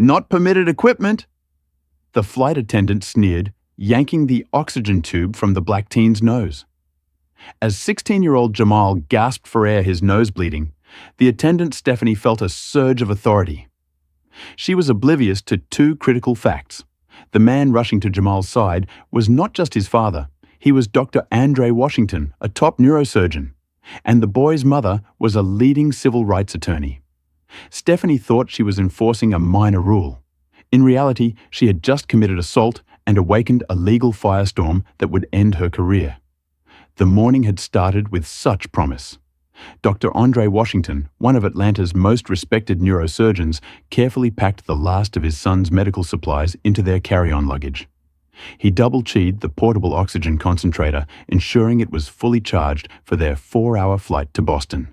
Not permitted equipment. The flight attendant sneered, yanking the oxygen tube from the black teen's nose. As 16-year-old Jamal gasped for air, his nose bleeding, the attendant Stephanie felt a surge of authority. She was oblivious to two critical facts. The man rushing to Jamal's side was not just his father, he was Dr. Andre Washington, a top neurosurgeon, and the boy's mother was a leading civil rights attorney. Stephanie thought she was enforcing a minor rule. In reality, she had just committed assault and awakened a legal firestorm that would end her career. The morning had started with such promise. Dr. Andre Washington, one of Atlanta's most respected neurosurgeons, carefully packed the last of his son's medical supplies into their carry-on luggage. He double-checked the portable oxygen concentrator, ensuring it was fully charged for their 4-hour flight to Boston.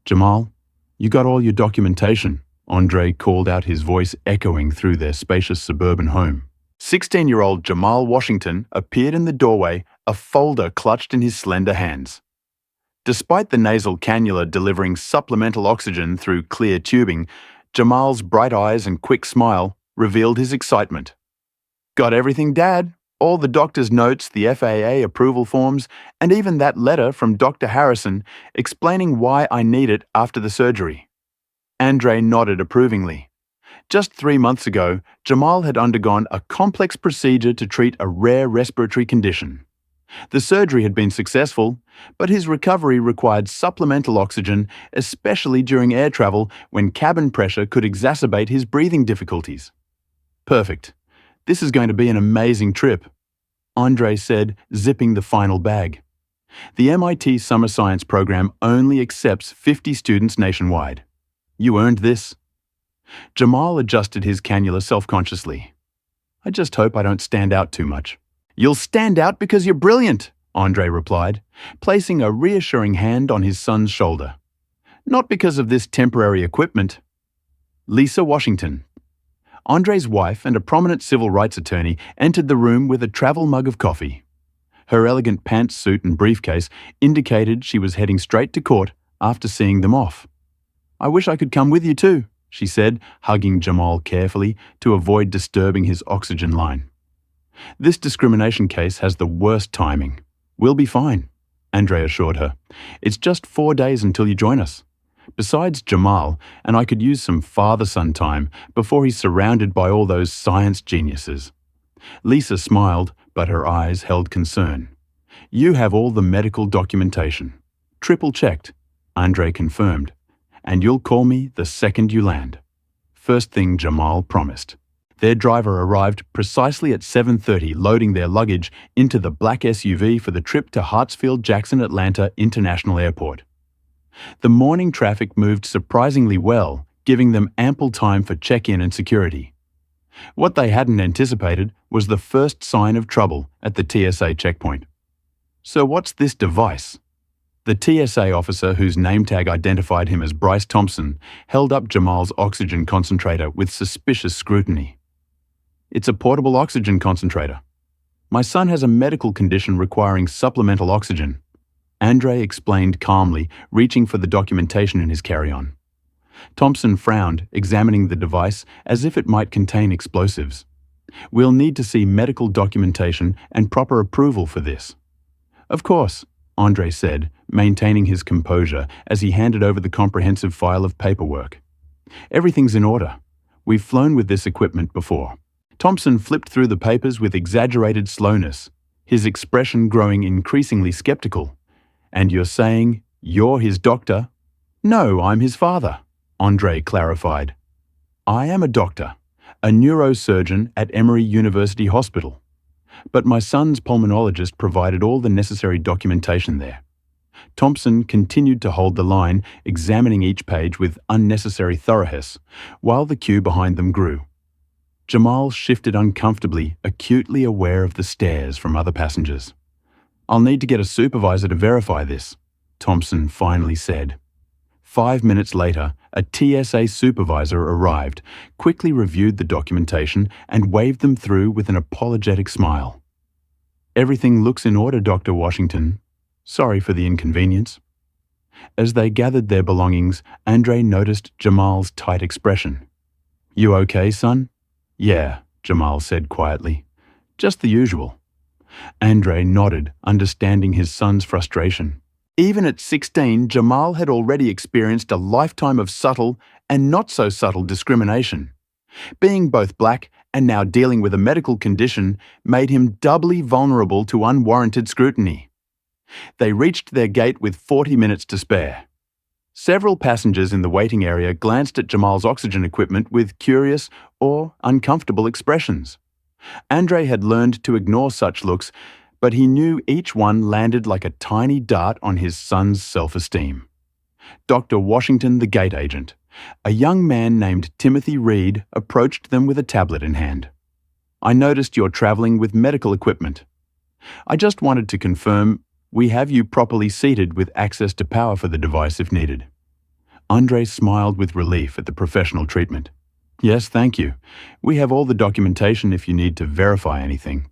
"Jamal, you got all your documentation?" Andre called out, his voice echoing through their spacious suburban home. 16-year-old Jamal Washington appeared in the doorway, a folder clutched in his slender hands. Despite the nasal cannula delivering supplemental oxygen through clear tubing, Jamal's bright eyes and quick smile revealed his excitement. "Got everything, Dad. All the doctor's notes, the FAA approval forms, and even that letter from Dr. Harrison explaining why I need it after the surgery." Andre nodded approvingly. Just 3 months ago, Jamal had undergone a complex procedure to treat a rare respiratory condition. The surgery had been successful, but his recovery required supplemental oxygen, especially during air travel when cabin pressure could exacerbate his breathing difficulties. "Perfect. This is going to be an amazing trip," Andre said, zipping the final bag. The MIT Summer Science program only accepts 50 students nationwide. "You earned this." Jamal adjusted his cannula self-consciously. "I just hope I don't stand out too much." "You'll stand out because you're brilliant," Andre replied, placing a reassuring hand on his son's shoulder. "Not because of this temporary equipment." Lisa Washington, Andre's wife and a prominent civil rights attorney, entered the room with a travel mug of coffee. Her elegant pantsuit and briefcase indicated she was heading straight to court after seeing them off. "I wish I could come with you too," she said, hugging Jamal carefully to avoid disturbing his oxygen line. "This discrimination case has the worst timing. We'll be fine," Andre assured her. "It's just 4 days until you join us. Besides Jamal, and I could use some father-son time before he's surrounded by all those science geniuses." Lisa smiled, but her eyes held concern. "You have all the medical documentation. Triple-checked," Andre confirmed. "And you'll call me the second you land." First thing Jamal promised. Their driver arrived precisely at 7:30, loading their luggage into the black SUV for the trip to Hartsfield-Jackson Atlanta International Airport. The morning traffic moved surprisingly well, giving them ample time for check-in and security. What they hadn't anticipated was the first sign of trouble at the TSA checkpoint. "So what's this device?" The TSA officer, whose name tag identified him as Bryce Thompson, held up Jamal's oxygen concentrator with suspicious scrutiny. "It's a portable oxygen concentrator. My son has a medical condition requiring supplemental oxygen," Andre explained calmly, reaching for the documentation in his carry-on. Thompson frowned, examining the device as if it might contain explosives. "We'll need to see medical documentation and proper approval for this." "Of course," Andre said, maintaining his composure as he handed over the comprehensive file of paperwork. "Everything's in order. We've flown with this equipment before." Thompson flipped through the papers with exaggerated slowness, his expression growing increasingly skeptical. "And you're saying you're his doctor?" "No, I'm his father," Andre clarified. "I am a doctor, a neurosurgeon at Emory University Hospital. But my son's pulmonologist provided all the necessary documentation there." Thompson continued to hold the line, examining each page with unnecessary thoroughness, while the queue behind them grew. Jamal shifted uncomfortably, acutely aware of the stares from other passengers. "I'll need to get a supervisor to verify this," Thompson finally said. 5 minutes later, a TSA supervisor arrived, quickly reviewed the documentation, and waved them through with an apologetic smile. "Everything looks in order, Dr. Washington. Sorry for the inconvenience." As they gathered their belongings, Andre noticed Jamal's tight expression. You okay, son? Yeah, Jamal said quietly. Just the usual. Andre nodded, understanding his son's frustration. Even at 16, Jamal had already experienced a lifetime of subtle and not so subtle discrimination. Being both black and now dealing with a medical condition made him doubly vulnerable to unwarranted scrutiny. They reached their gate with 40 minutes to spare. Several passengers in the waiting area glanced at Jamal's oxygen equipment with curious or uncomfortable expressions. Andre had learned to ignore such looks, but he knew each one landed like a tiny dart on his son's self-esteem. Dr. Washington, the gate agent, a young man named Timothy Reed, approached them with a tablet in hand. I noticed you're traveling with medical equipment. I just wanted to confirm we have you properly seated with access to power for the device if needed. Andre smiled with relief at the professional treatment. Yes, thank you. We have all the documentation if you need to verify anything.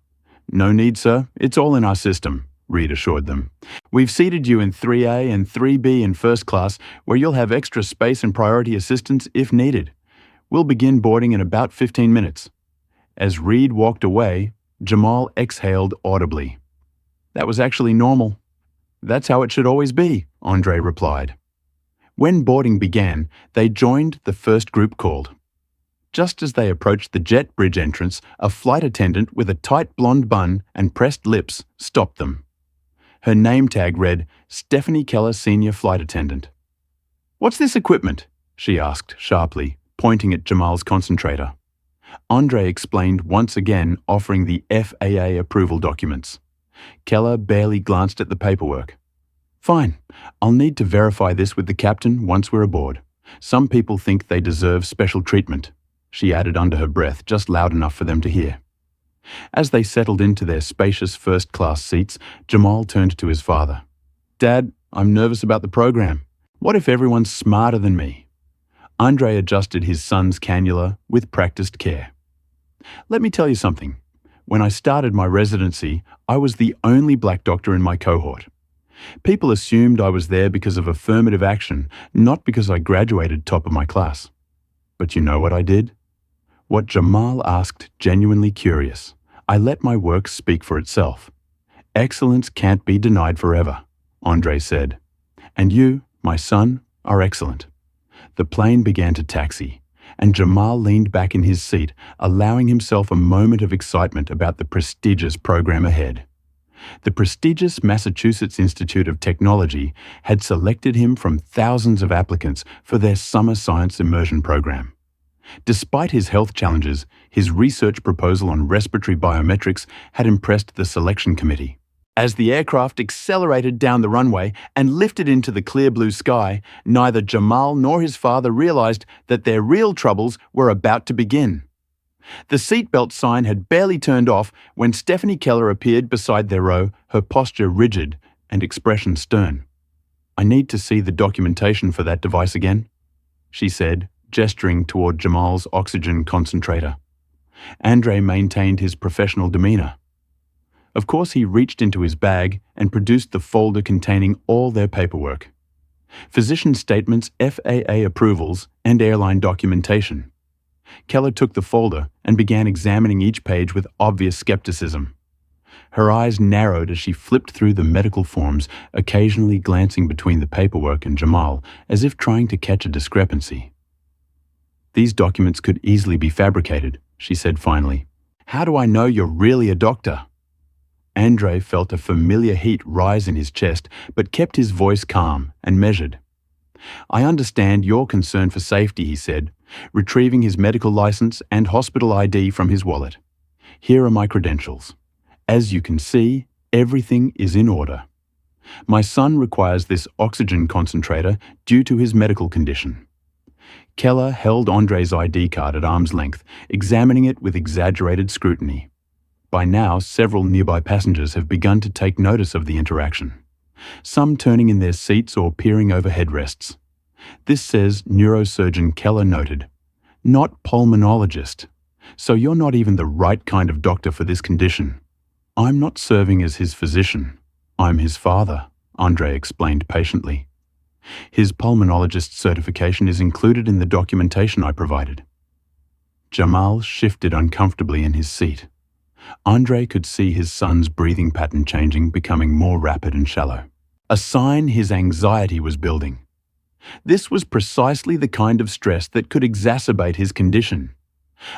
No need, sir. It's all in our system, Reed assured them. We've seated you in 3A and 3B in first class, where you'll have extra space and priority assistance if needed. We'll begin boarding in about 15 minutes. As Reed walked away, Jamal exhaled audibly. That was actually normal. That's how it should always be, Andre replied. When boarding began, they joined the first group called. Just as they approached the jet bridge entrance, a flight attendant with a tight blonde bun and pressed lips stopped them. Her name tag read, Stephanie Keller, Senior Flight Attendant. What's this equipment? She asked sharply, pointing at Jamal's concentrator. Andre explained once again, offering the FAA approval documents. Keller barely glanced at the paperwork. Fine, I'll need to verify this with the captain once we're aboard. Some people think they deserve special treatment, she added under her breath, just loud enough for them to hear. As they settled into their spacious first-class seats, Jamal turned to his father. Dad, I'm nervous about the program. What if everyone's smarter than me? Andre adjusted his son's cannula with practiced care. Let me tell you something. When I started my residency, I was the only black doctor in my cohort. People assumed I was there because of affirmative action, not because I graduated top of my class. But you know what I did? What Jamal asked, genuinely curious. I let my work speak for itself. Excellence can't be denied forever, Andre said. And you, my son, are excellent. The plane began to taxi, and Jamal leaned back in his seat, allowing himself a moment of excitement about the prestigious program ahead. The prestigious Massachusetts Institute of Technology had selected him from thousands of applicants for their summer science immersion program. Despite his health challenges, his research proposal on respiratory biometrics had impressed the selection committee. As the aircraft accelerated down the runway and lifted into the clear blue sky, neither Jamal nor his father realized that their real troubles were about to begin. The seatbelt sign had barely turned off when Stephanie Keller appeared beside their row, her posture rigid and expression stern. I need to see the documentation for that device again, she said, gesturing toward Jamal's oxygen concentrator. Andre maintained his professional demeanor. Of course, he reached into his bag and produced the folder containing all their paperwork. Physician statements, FAA approvals, and airline documentation. Keller took the folder and began examining each page with obvious skepticism. Her eyes narrowed as she flipped through the medical forms, occasionally glancing between the paperwork and Jamal, as if trying to catch a discrepancy. These documents could easily be fabricated, she said finally. How do I know you're really a doctor? Andre felt a familiar heat rise in his chest, but kept his voice calm and measured. I understand your concern for safety, he said, retrieving his medical license and hospital ID from his wallet. Here are my credentials. As you can see, everything is in order. My son requires this oxygen concentrator due to his medical condition. Keller held Andre's ID card at arm's length, examining it with exaggerated scrutiny. By now, several nearby passengers have begun to take notice of the interaction, some turning in their seats or peering over headrests. This says neurosurgeon Keller noted, not pulmonologist, so you're not even the right kind of doctor for this condition. I'm not serving as his physician. I'm his father, Andre explained patiently. His pulmonologist certification is included in the documentation I provided. Jamal shifted uncomfortably in his seat. Andre could see his son's breathing pattern changing, becoming more rapid and shallow. A sign his anxiety was building. This was precisely the kind of stress that could exacerbate his condition.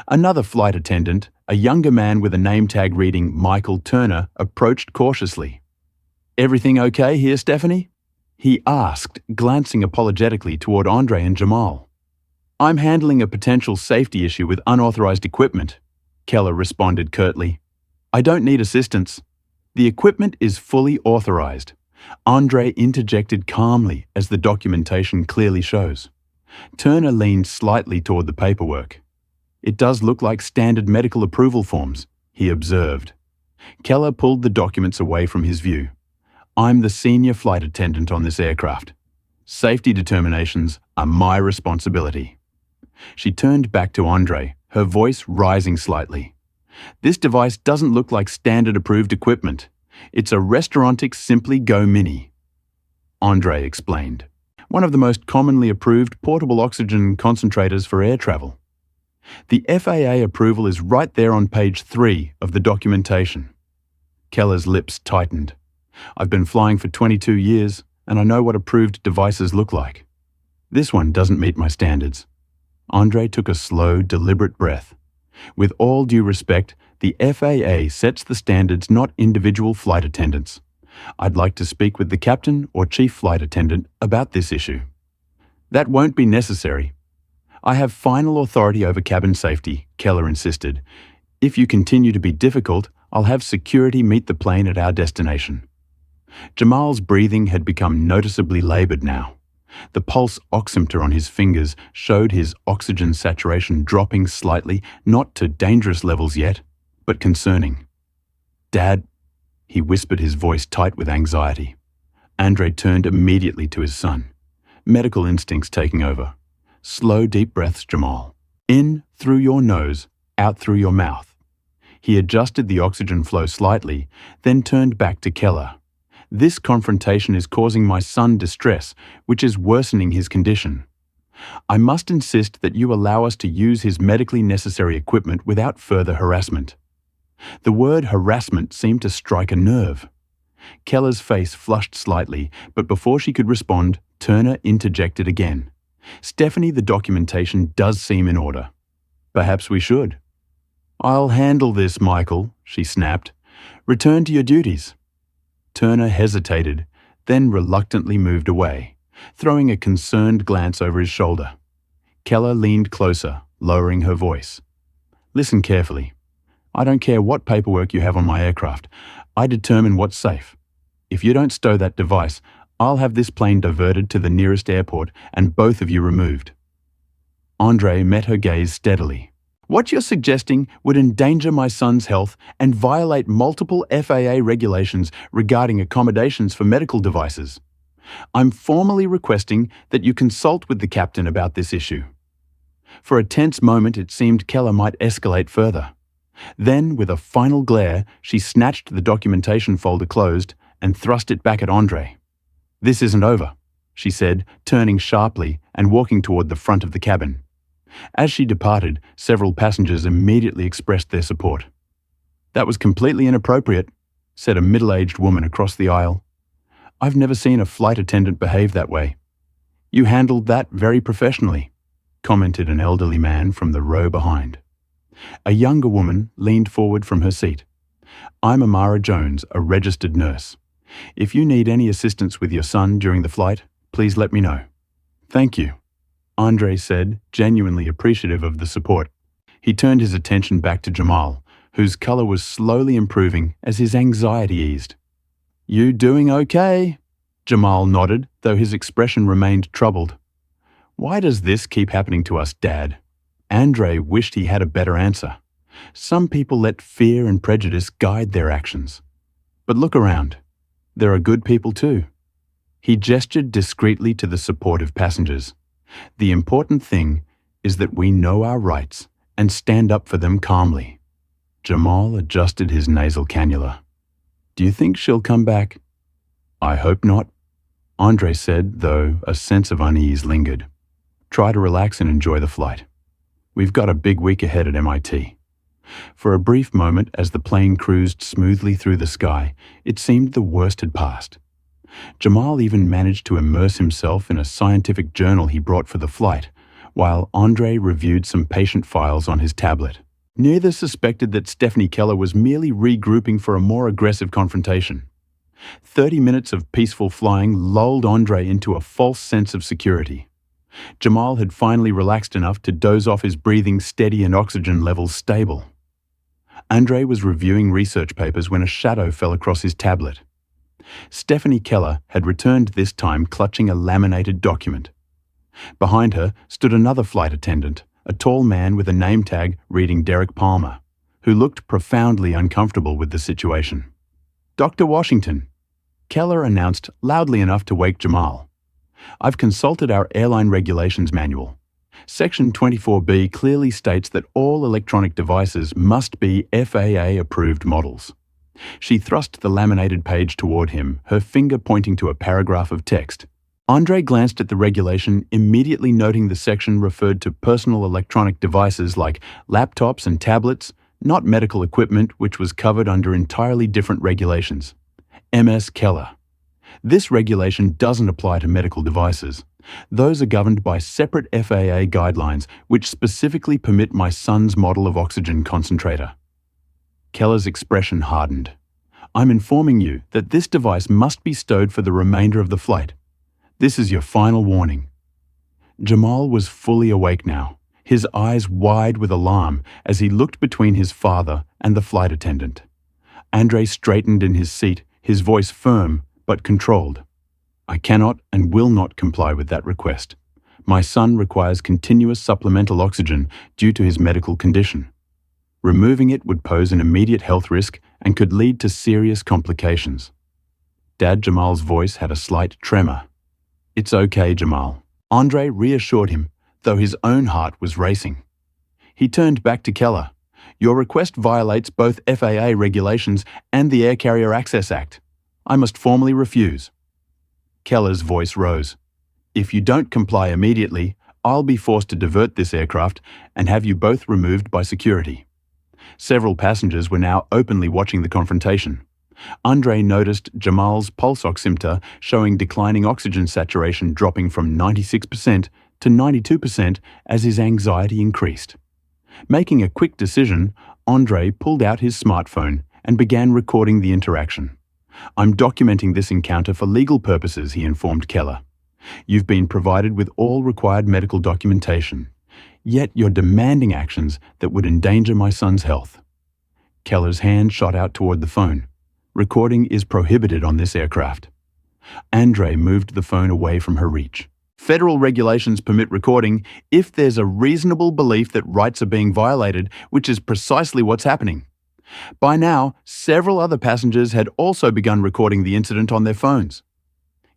Another flight attendant, a younger man with a name tag reading Michael Turner, approached cautiously. "Everything okay here, Stephanie?" he asked, glancing apologetically toward Andre and Jamal. "I'm handling a potential safety issue with unauthorized equipment," Keller responded curtly. "I don't need assistance. The equipment is fully authorized," Andre interjected calmly, as the documentation clearly shows. Turner leaned slightly toward the paperwork. "It does look like standard medical approval forms," he observed. Keller pulled the documents away from his view. "I'm the senior flight attendant on this aircraft. Safety determinations are my responsibility." She turned back to Andre, her voice rising slightly. "This device doesn't look like standard approved equipment. It's a Restaurantic Simply Go Mini," Andre explained. "One of the most commonly approved portable oxygen concentrators for air travel. The FAA approval is right there on page 3 of the documentation." Keller's lips tightened. "I've been flying for 22 years, and I know what approved devices look like. This one doesn't meet my standards." Andre took a slow, deliberate breath. "With all due respect, the FAA sets the standards, not individual flight attendants. I'd like to speak with the captain or chief flight attendant about this issue." "That won't be necessary. I have final authority over cabin safety," Keller insisted. "If you continue to be difficult, I'll have security meet the plane at our destination." Jamal's breathing had become noticeably labored now. The pulse oximeter on his fingers showed his oxygen saturation dropping slightly, not to dangerous levels yet, but concerning. "Dad," he whispered, his voice tight with anxiety. Andre turned immediately to his son, medical instincts taking over. "Slow, deep breaths, Jamal. In through your nose, out through your mouth." He adjusted the oxygen flow slightly, then turned back to Keller. "This confrontation is causing my son distress, which is worsening his condition. I must insist that you allow us to use his medically necessary equipment without further harassment." The word harassment seemed to strike a nerve. Keller's face flushed slightly, but before she could respond, Turner interjected again. "Stephanie, the documentation does seem in order. Perhaps we should." "I'll handle this, Michael," she snapped. "Return to your duties." Turner hesitated, then reluctantly moved away, throwing a concerned glance over his shoulder. Keller leaned closer, lowering her voice. "Listen carefully. I don't care what paperwork you have on my aircraft. I determine what's safe. If you don't stow that device, I'll have this plane diverted to the nearest airport and both of you removed." Andre met her gaze steadily. "What you're suggesting would endanger my son's health and violate multiple FAA regulations regarding accommodations for medical devices. I'm formally requesting that you consult with the captain about this issue." For a tense moment, it seemed Keller might escalate further. Then, with a final glare, she snatched the documentation folder closed and thrust it back at Andre. "This isn't over," she said, turning sharply and walking toward the front of the cabin. As she departed, several passengers immediately expressed their support. "That was completely inappropriate," said a middle-aged woman across the aisle. "I've never seen a flight attendant behave that way." "You handled that very professionally," commented an elderly man from the row behind. A younger woman leaned forward from her seat. "I'm Amara Jones, a registered nurse. If you need any assistance with your son during the flight, please let me know." "Thank you," Andre said, genuinely appreciative of the support. He turned his attention back to Jamal, whose color was slowly improving as his anxiety eased. "You doing okay?" Jamal nodded, though his expression remained troubled. "Why does this keep happening to us, Dad?" Andre wished he had a better answer. Some people let fear and prejudice guide their actions. But look around. There are good people too. He gestured discreetly to the supportive passengers. The important thing is that we know our rights and stand up for them calmly. Jamal adjusted his nasal cannula. "Do you think she'll come back?" "I hope not," Andre said, though a sense of unease lingered. "Try to relax and enjoy the flight. We've got a big week ahead at MIT. For a brief moment, as the plane cruised smoothly through the sky, it seemed the worst had passed. Jamal even managed to immerse himself in a scientific journal he brought for the flight, while Andre reviewed some patient files on his tablet. Neither suspected that Stephanie Keller was merely regrouping for a more aggressive confrontation. 30 minutes of peaceful flying lulled Andre into a false sense of security. Jamal had finally relaxed enough to doze off, his breathing steady and oxygen levels stable. Andre was reviewing research papers when a shadow fell across his tablet. Stephanie Keller had returned, this time clutching a laminated document. Behind her stood another flight attendant, a tall man with a name tag reading Derek Palmer, who looked profoundly uncomfortable with the situation. "Dr. Washington," Keller announced loudly enough to wake Jamal. "I've consulted our airline regulations manual. Section 24B clearly states that all electronic devices must be FAA-approved models." She thrust the laminated page toward him, her finger pointing to a paragraph of text. Andre glanced at the regulation, immediately noting the section referred to personal electronic devices like laptops and tablets, not medical equipment, which was covered under entirely different regulations. MS Keller. This regulation doesn't apply to medical devices. Those are governed by separate FAA guidelines, which specifically permit my son's model of oxygen concentrator. Keller's expression hardened. "I'm informing you that this device must be stowed for the remainder of the flight. This is your final warning." Jamal was fully awake now, his eyes wide with alarm as he looked between his father and the flight attendant. Andre straightened in his seat, his voice firm but controlled. "I cannot and will not comply with that request. My son requires continuous supplemental oxygen due to his medical condition. Removing it would pose an immediate health risk and could lead to serious complications." Dad Jamal's voice had a slight tremor. "It's okay, Jamal," Andre reassured him, though his own heart was racing. He turned back to Keller. "Your request violates both FAA regulations and the Air Carrier Access Act. I must formally refuse." Keller's voice rose. "If you don't comply immediately, I'll be forced to divert this aircraft and have you both removed by security." Several passengers were now openly watching the confrontation. Andre noticed Jamal's pulse oximeter showing declining oxygen saturation, dropping from 96% to 92% as his anxiety increased. Making a quick decision, Andre pulled out his smartphone and began recording the interaction. "I'm documenting this encounter for legal purposes," he informed Keller. "You've been provided with all required medical documentation, yet you're demanding actions that would endanger my son's health." Keller's hand shot out toward the phone. "Recording is prohibited on this aircraft." Andre moved the phone away from her reach. "Federal regulations permit recording if there's a reasonable belief that rights are being violated, which is precisely what's happening." By now, several other passengers had also begun recording the incident on their phones.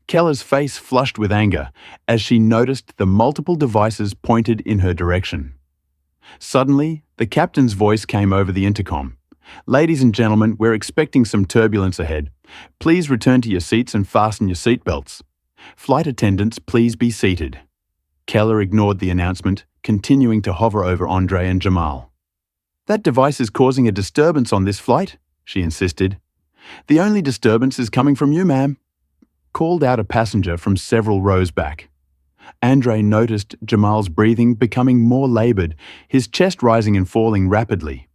Keller's face flushed with anger as she noticed the multiple devices pointed in her direction. Suddenly, the captain's voice came over the intercom. "Ladies and gentlemen, we're expecting some turbulence ahead. Please return to your seats and fasten your seatbelts. Flight attendants, please be seated." Keller ignored the announcement, continuing to hover over Andre and Jamal. "That device is causing a disturbance on this flight," she insisted. "The only disturbance is coming from you, ma'am," called out a passenger from several rows back. Andre noticed Jamal's breathing becoming more labored, his chest rising and falling rapidly.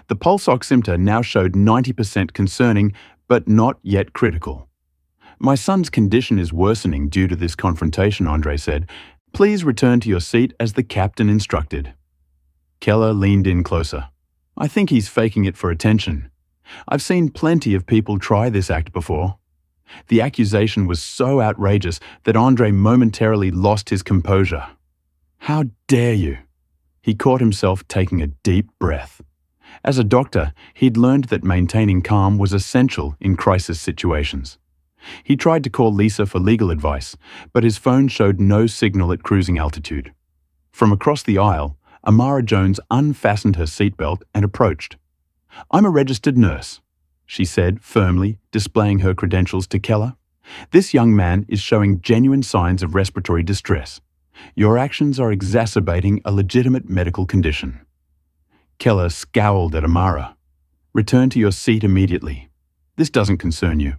The pulse oximeter now showed 90%, concerning, but not yet critical. "My son's condition is worsening due to this confrontation," Andre said. "Please return to your seat as the captain instructed." Keller leaned in closer. "I think he's faking it for attention. I've seen plenty of people try this act before." The accusation was so outrageous that Andre momentarily lost his composure. "How dare you?" He caught himself taking a deep breath. As a doctor, he'd learned that maintaining calm was essential in crisis situations. He tried to call Lisa for legal advice, but his phone showed no signal at cruising altitude. From across the aisle, Amara Jones unfastened her seatbelt and approached. "I'm a registered nurse," she said firmly, displaying her credentials to Keller. "This young man is showing genuine signs of respiratory distress. Your actions are exacerbating a legitimate medical condition. Keller scowled at Amara. Return to your seat immediately. This doesn't concern you.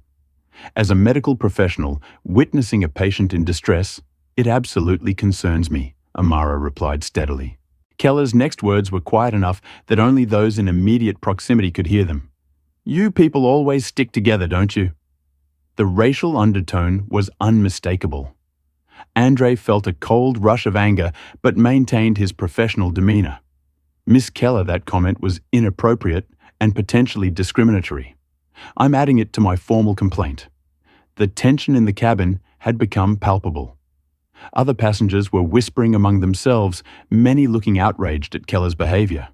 As a medical professional witnessing a patient in distress, it absolutely concerns me, Amara replied steadily. Keller's next words were quiet enough that only those in immediate proximity could hear them. You people always stick together, don't you? The racial undertone was unmistakable. Andre felt a cold rush of anger but maintained his professional demeanor. Miss Keller, that comment was inappropriate and potentially discriminatory. I'm adding it to my formal complaint. The tension in the cabin had become palpable. Other passengers were whispering among themselves, many looking outraged at Keller's behavior.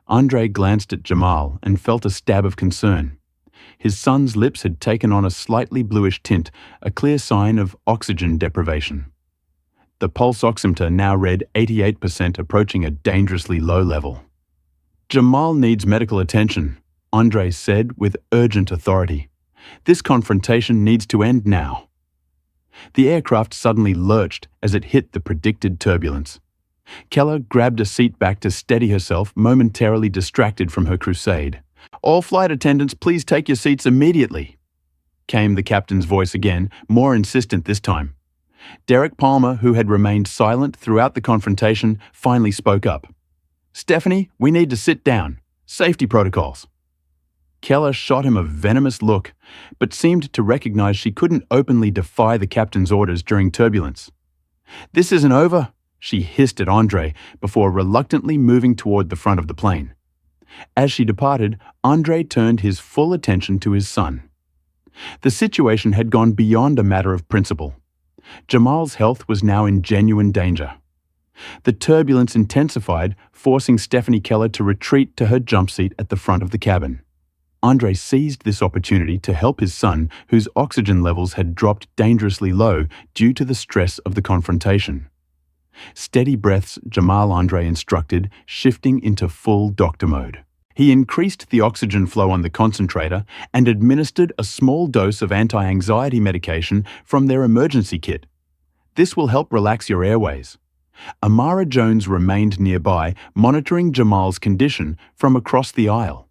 Andre glanced at Jamal and felt a stab of concern. His son's lips had taken on a slightly bluish tint, a clear sign of oxygen deprivation. The pulse oximeter now read 88%, approaching a dangerously low level. Jamal needs medical attention, Andre said with urgent authority. This confrontation needs to end now. The aircraft suddenly lurched as it hit the predicted turbulence. Keller grabbed a seat back to steady herself, momentarily distracted from her crusade. All flight attendants, please take your seats immediately, came the captain's voice again, more insistent this time. Derek Palmer, who had remained silent throughout the confrontation, finally spoke up. Stephanie, we need to sit down. Safety protocols. Keller shot him a venomous look, but seemed to recognize she couldn't openly defy the captain's orders during turbulence. This isn't over, she hissed at Andre before reluctantly moving toward the front of the plane. As she departed, Andre turned his full attention to his son. The situation had gone beyond a matter of principle. Jamal's health was now in genuine danger. The turbulence intensified, forcing Stephanie Keller to retreat to her jump seat at the front of the cabin. Andre seized this opportunity to help his son, whose oxygen levels had dropped dangerously low due to the stress of the confrontation. Steady breaths, Jamal, Andre instructed, shifting into full doctor mode. He increased the oxygen flow on the concentrator and administered a small dose of anti-anxiety medication from their emergency kit. This will help relax your airways. Amara Jones remained nearby, monitoring Jamal's condition from across the aisle.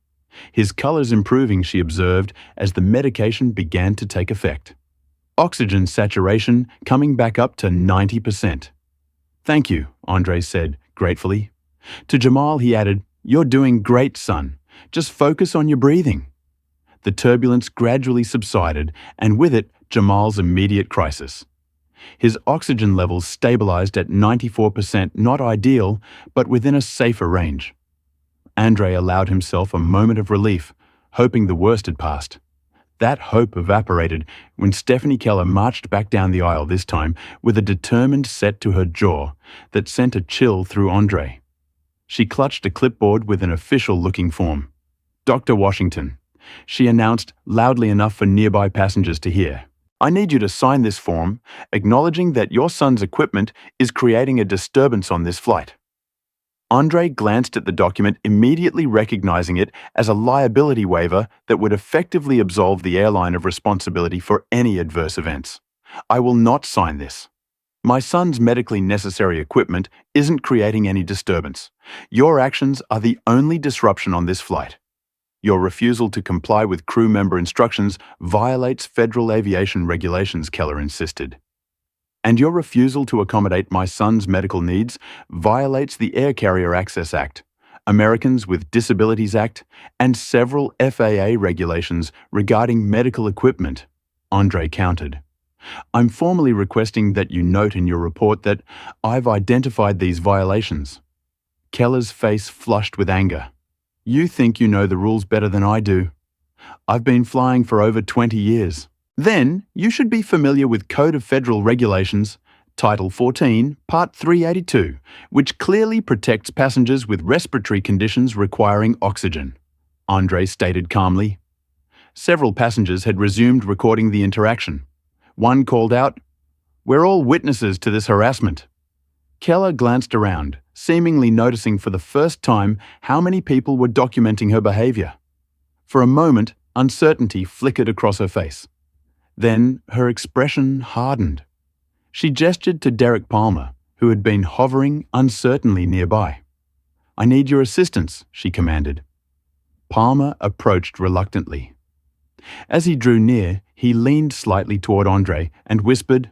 His colors improving, she observed, as the medication began to take effect. Oxygen saturation coming back up to 90%. Thank you, Andre said, gratefully. To Jamal, he added, You're doing great, son. Just focus on your breathing. The turbulence gradually subsided, and with it, Jamal's immediate crisis. His oxygen levels stabilized at 94%, not ideal, but within a safer range. Andre allowed himself a moment of relief, hoping the worst had passed. That hope evaporated when Stephanie Keller marched back down the aisle, this time with a determined set to her jaw that sent a chill through Andre. She clutched a clipboard with an official-looking form. Dr. Washington, she announced loudly enough for nearby passengers to hear. I need you to sign this form, acknowledging that your son's equipment is creating a disturbance on this flight. Andre glanced at the document, immediately recognizing it as a liability waiver that would effectively absolve the airline of responsibility for any adverse events. I will not sign this. My son's medically necessary equipment isn't creating any disturbance. Your actions are the only disruption on this flight. Your refusal to comply with crew member instructions violates federal aviation regulations, Keller insisted. And your refusal to accommodate my son's medical needs violates the Air Carrier Access Act, Americans with Disabilities Act, and several FAA regulations regarding medical equipment, Andre countered. I'm formally requesting that you note in your report that I've identified these violations. Keller's face flushed with anger. You think you know the rules better than I do. I've been flying for over 20 years. Then, you should be familiar with Code of Federal Regulations, Title 14, Part 382, which clearly protects passengers with respiratory conditions requiring oxygen, Andre stated calmly. Several passengers had resumed recording the interaction. One called out, We're all witnesses to this harassment. Keller glanced around, seemingly noticing for the first time how many people were documenting her behavior. For a moment, uncertainty flickered across her face. Then her expression hardened. She gestured to Derek Palmer, who had been hovering uncertainly nearby. "I need your assistance," she commanded. Palmer approached reluctantly. As he drew near, he leaned slightly toward Andre and whispered,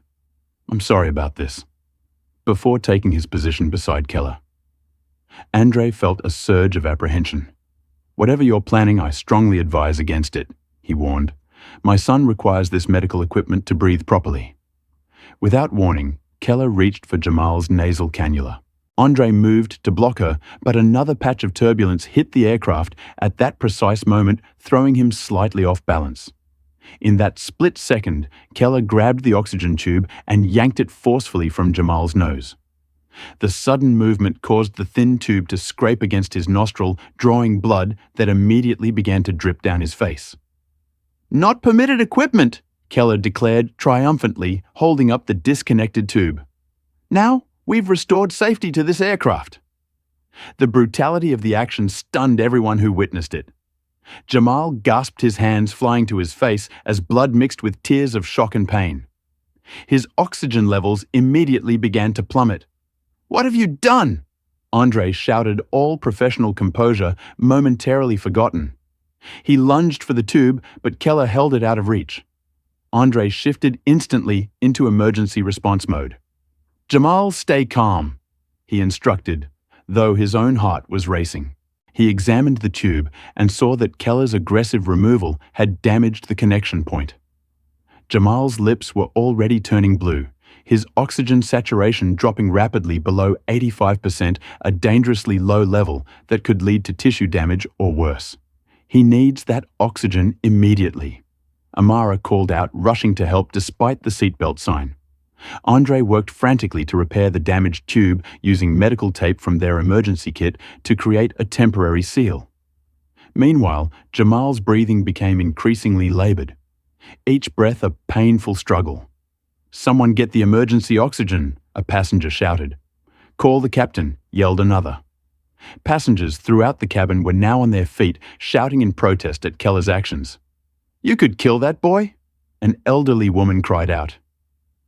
"I'm sorry about this," before taking his position beside Keller. Andre felt a surge of apprehension. "Whatever you're planning, I strongly advise against it," he warned. "My son requires this medical equipment to breathe properly." Without warning, Keller reached for Jamal's nasal cannula. Andre moved to block her, but another patch of turbulence hit the aircraft at that precise moment, throwing him slightly off balance. In that split second, Keller grabbed the oxygen tube and yanked it forcefully from Jamal's nose. The sudden movement caused the thin tube to scrape against his nostril, drawing blood that immediately began to drip down his face. "Not permitted equipment," Keller declared triumphantly, holding up the disconnected tube. "Now, we've restored safety to this aircraft." The brutality of the action stunned everyone who witnessed it. Jamal gasped, his hands flying to his face as blood mixed with tears of shock and pain. His oxygen levels immediately began to plummet. "What have you done?" Andre shouted, all professional composure momentarily forgotten. He lunged for the tube, but Keller held it out of reach. Andre shifted instantly into emergency response mode. "Jamal, stay calm," he instructed, though his own heart was racing. He examined the tube and saw that Keller's aggressive removal had damaged the connection point. Jamal's lips were already turning blue, his oxygen saturation dropping rapidly below 85%, a dangerously low level that could lead to tissue damage or worse. "He needs that oxygen immediately," Amara called out, rushing to help despite the seatbelt sign. Andre worked frantically to repair the damaged tube using medical tape from their emergency kit to create a temporary seal. Meanwhile, Jamal's breathing became increasingly labored, each breath a painful struggle. "Someone get the emergency oxygen," a passenger shouted. "Call the captain," yelled another. Passengers throughout the cabin were now on their feet, shouting in protest at Keller's actions. "You could kill that boy?" an elderly woman cried out.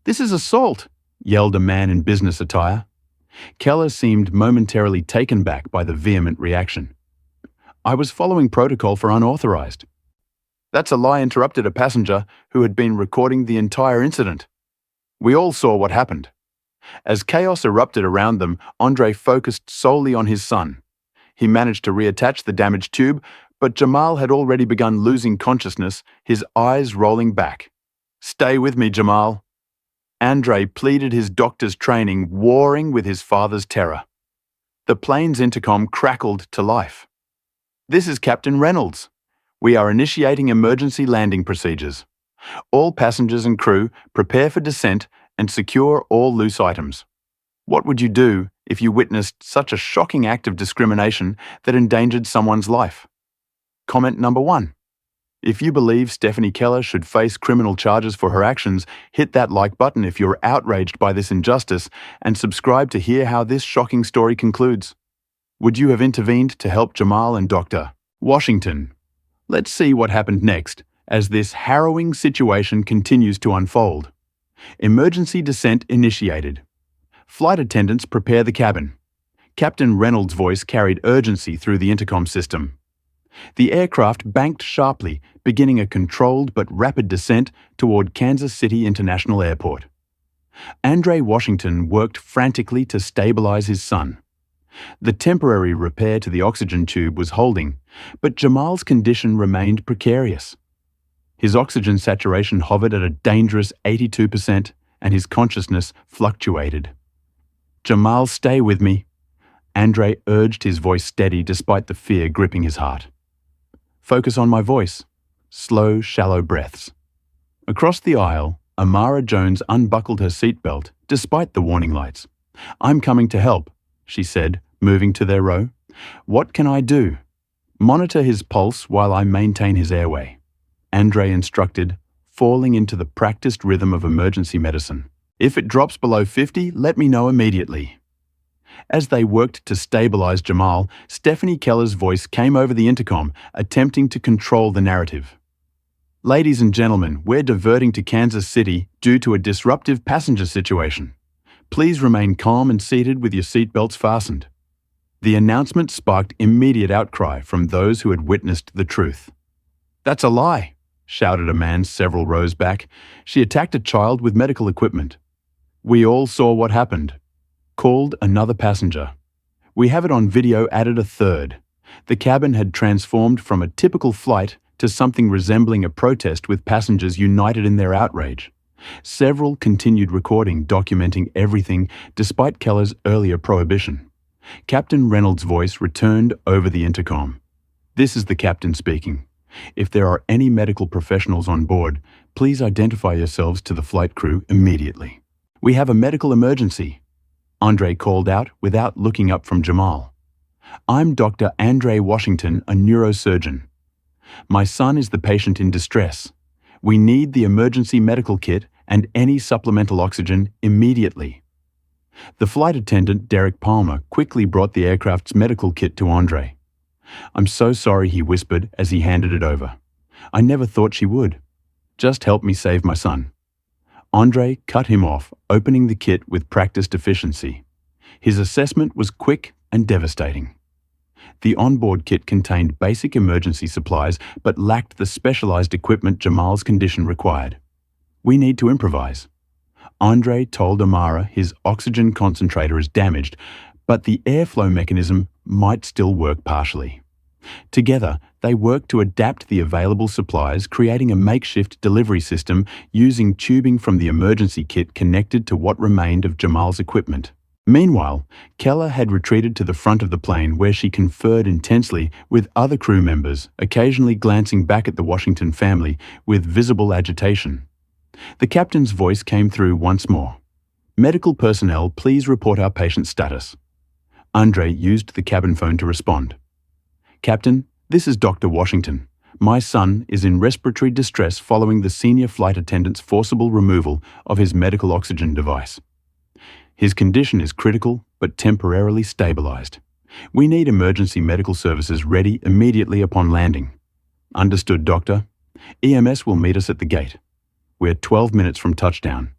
"This is assault," yelled a man in business attire. Keller seemed momentarily taken back by the vehement reaction. "I was following protocol for unauthorized." "That's a lie," interrupted a passenger who had been recording the entire incident. "We all saw what happened." As chaos erupted around them, Andre focused solely on his son. He managed to reattach the damaged tube, but Jamal had already begun losing consciousness, his eyes rolling back. "Stay with me, Jamal." Andre pleaded, his doctor's training warring with his father's terror. The plane's intercom crackled to life. "This is Captain Reynolds. We are initiating emergency landing procedures. All passengers and crew prepare for descent and secure all loose items." What would you do if you witnessed such a shocking act of discrimination that endangered someone's life? Comment number 1. If you believe Stephanie Keller should face criminal charges for her actions, hit that like button if you're outraged by this injustice, and subscribe to hear how this shocking story concludes. Would you have intervened to help Jamal and Dr. Washington? Let's see what happened next as this harrowing situation continues to unfold. Emergency descent initiated. Flight attendants prepare the cabin. Captain Reynolds' voice carried urgency through the intercom system. The aircraft banked sharply, beginning a controlled but rapid descent toward Kansas City International Airport. Andre Washington worked frantically to stabilize his son. The temporary repair to the oxygen tube was holding, but Jamal's condition remained precarious. His oxygen saturation hovered at a dangerous 82%, and his consciousness fluctuated. "Jamal, stay with me," Andre urged, his voice steady despite the fear gripping his heart. "Focus on my voice." Slow, shallow breaths. Across the aisle, Amara Jones unbuckled her seatbelt despite the warning lights. "I'm coming to help," she said, moving to their row. "What can I do?" "Monitor his pulse while I maintain his airway," Andre instructed, falling into the practiced rhythm of emergency medicine. "If it drops below 50, let me know immediately." As they worked to stabilize Jamal, Stephanie Keller's voice came over the intercom, attempting to control the narrative. "Ladies and gentlemen, we're diverting to Kansas City due to a disruptive passenger situation. Please remain calm and seated with your seatbelts fastened. The announcement sparked immediate outcry from those who had witnessed the truth. "That's a lie," shouted a man several rows back. "She attacked a child with medical equipment." "We all saw what happened," called another passenger. "We have it on video," added a third. The cabin had transformed from a typical flight to something resembling a protest with passengers united in their outrage. Several continued recording, documenting everything despite Keller's earlier prohibition. Captain Reynolds' voice returned over the intercom. "This is the captain speaking. If there are any medical professionals on board, please identify yourselves to the flight crew immediately. We have a medical emergency," Andre called out without looking up from Jamal. "I'm Dr. Andre Washington, a neurosurgeon. My son is the patient in distress. We need the emergency medical kit and any supplemental oxygen immediately." The flight attendant, Derek Palmer, quickly brought the aircraft's medical kit to Andre. "I'm so sorry," he whispered as he handed it over. "I never thought she would. Just help me save my son." Andre cut him off, opening the kit with practiced efficiency. His assessment was quick and devastating. The onboard kit contained basic emergency supplies but lacked the specialized equipment Jamal's condition required. "We need to improvise." Andre told Amara his oxygen concentrator is damaged, but the airflow mechanism might still work partially. Together, they worked to adapt the available supplies, creating a makeshift delivery system using tubing from the emergency kit connected to what remained of Jamal's equipment. Meanwhile, Keller had retreated to the front of the plane where she conferred intensely with other crew members, occasionally glancing back at the Washington family with visible agitation. The captain's voice came through once more. "Medical personnel, please report our patient's status." Andre used the cabin phone to respond. "Captain, this is Dr. Washington. My son is in respiratory distress following the senior flight attendant's forcible removal of his medical oxygen device. His condition is critical but temporarily stabilized. We need emergency medical services ready immediately upon landing." "Understood, doctor. EMS will meet us at the gate. We're 12 minutes from touchdown."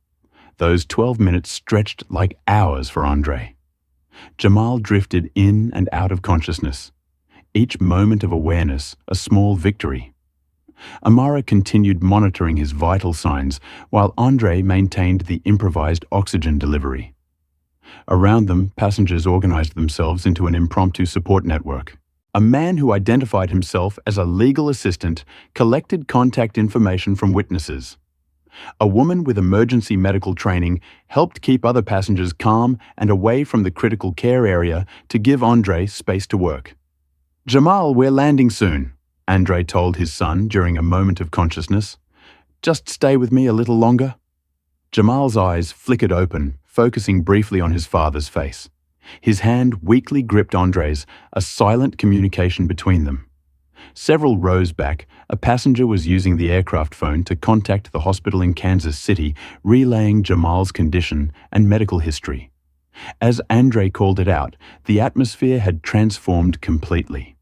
Those 12 minutes stretched like hours for Andre. Jamal drifted in and out of consciousness, each moment of awareness a small victory. Amara continued monitoring his vital signs while Andre maintained the improvised oxygen delivery. Around them, passengers organized themselves into an impromptu support network. A man who identified himself as a legal assistant collected contact information from witnesses. A woman with emergency medical training helped keep other passengers calm and away from the critical care area to give Andre space to work. "Jamal, we're landing soon," Andre told his son during a moment of consciousness. "Just stay with me a little longer." Jamal's eyes flickered open, focusing briefly on his father's face. His hand weakly gripped Andre's, a silent communication between them. Several rows back, a passenger was using the aircraft phone to contact the hospital in Kansas City, relaying Jamal's condition and medical history. As Andre called it out, the atmosphere had transformed completely.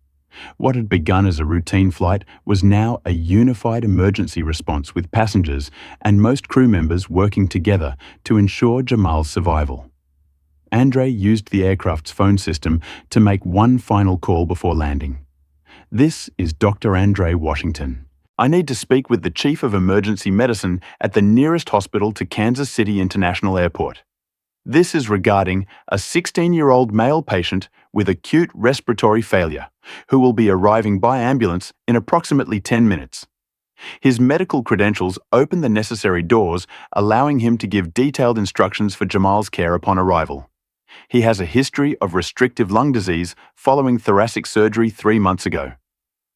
What had begun as a routine flight was now a unified emergency response with passengers and most crew members working together to ensure Jamal's survival. Andre used the aircraft's phone system to make one final call before landing. "This is Dr. Andre Washington. I need to speak with the Chief of Emergency Medicine at the nearest hospital to Kansas City International Airport. This is regarding a 16-year-old male patient with acute respiratory failure who will be arriving by ambulance in approximately 10 minutes. His medical credentials open the necessary doors, allowing him to give detailed instructions for Jamal's care upon arrival. He has a history of restrictive lung disease following thoracic surgery 3 months ago.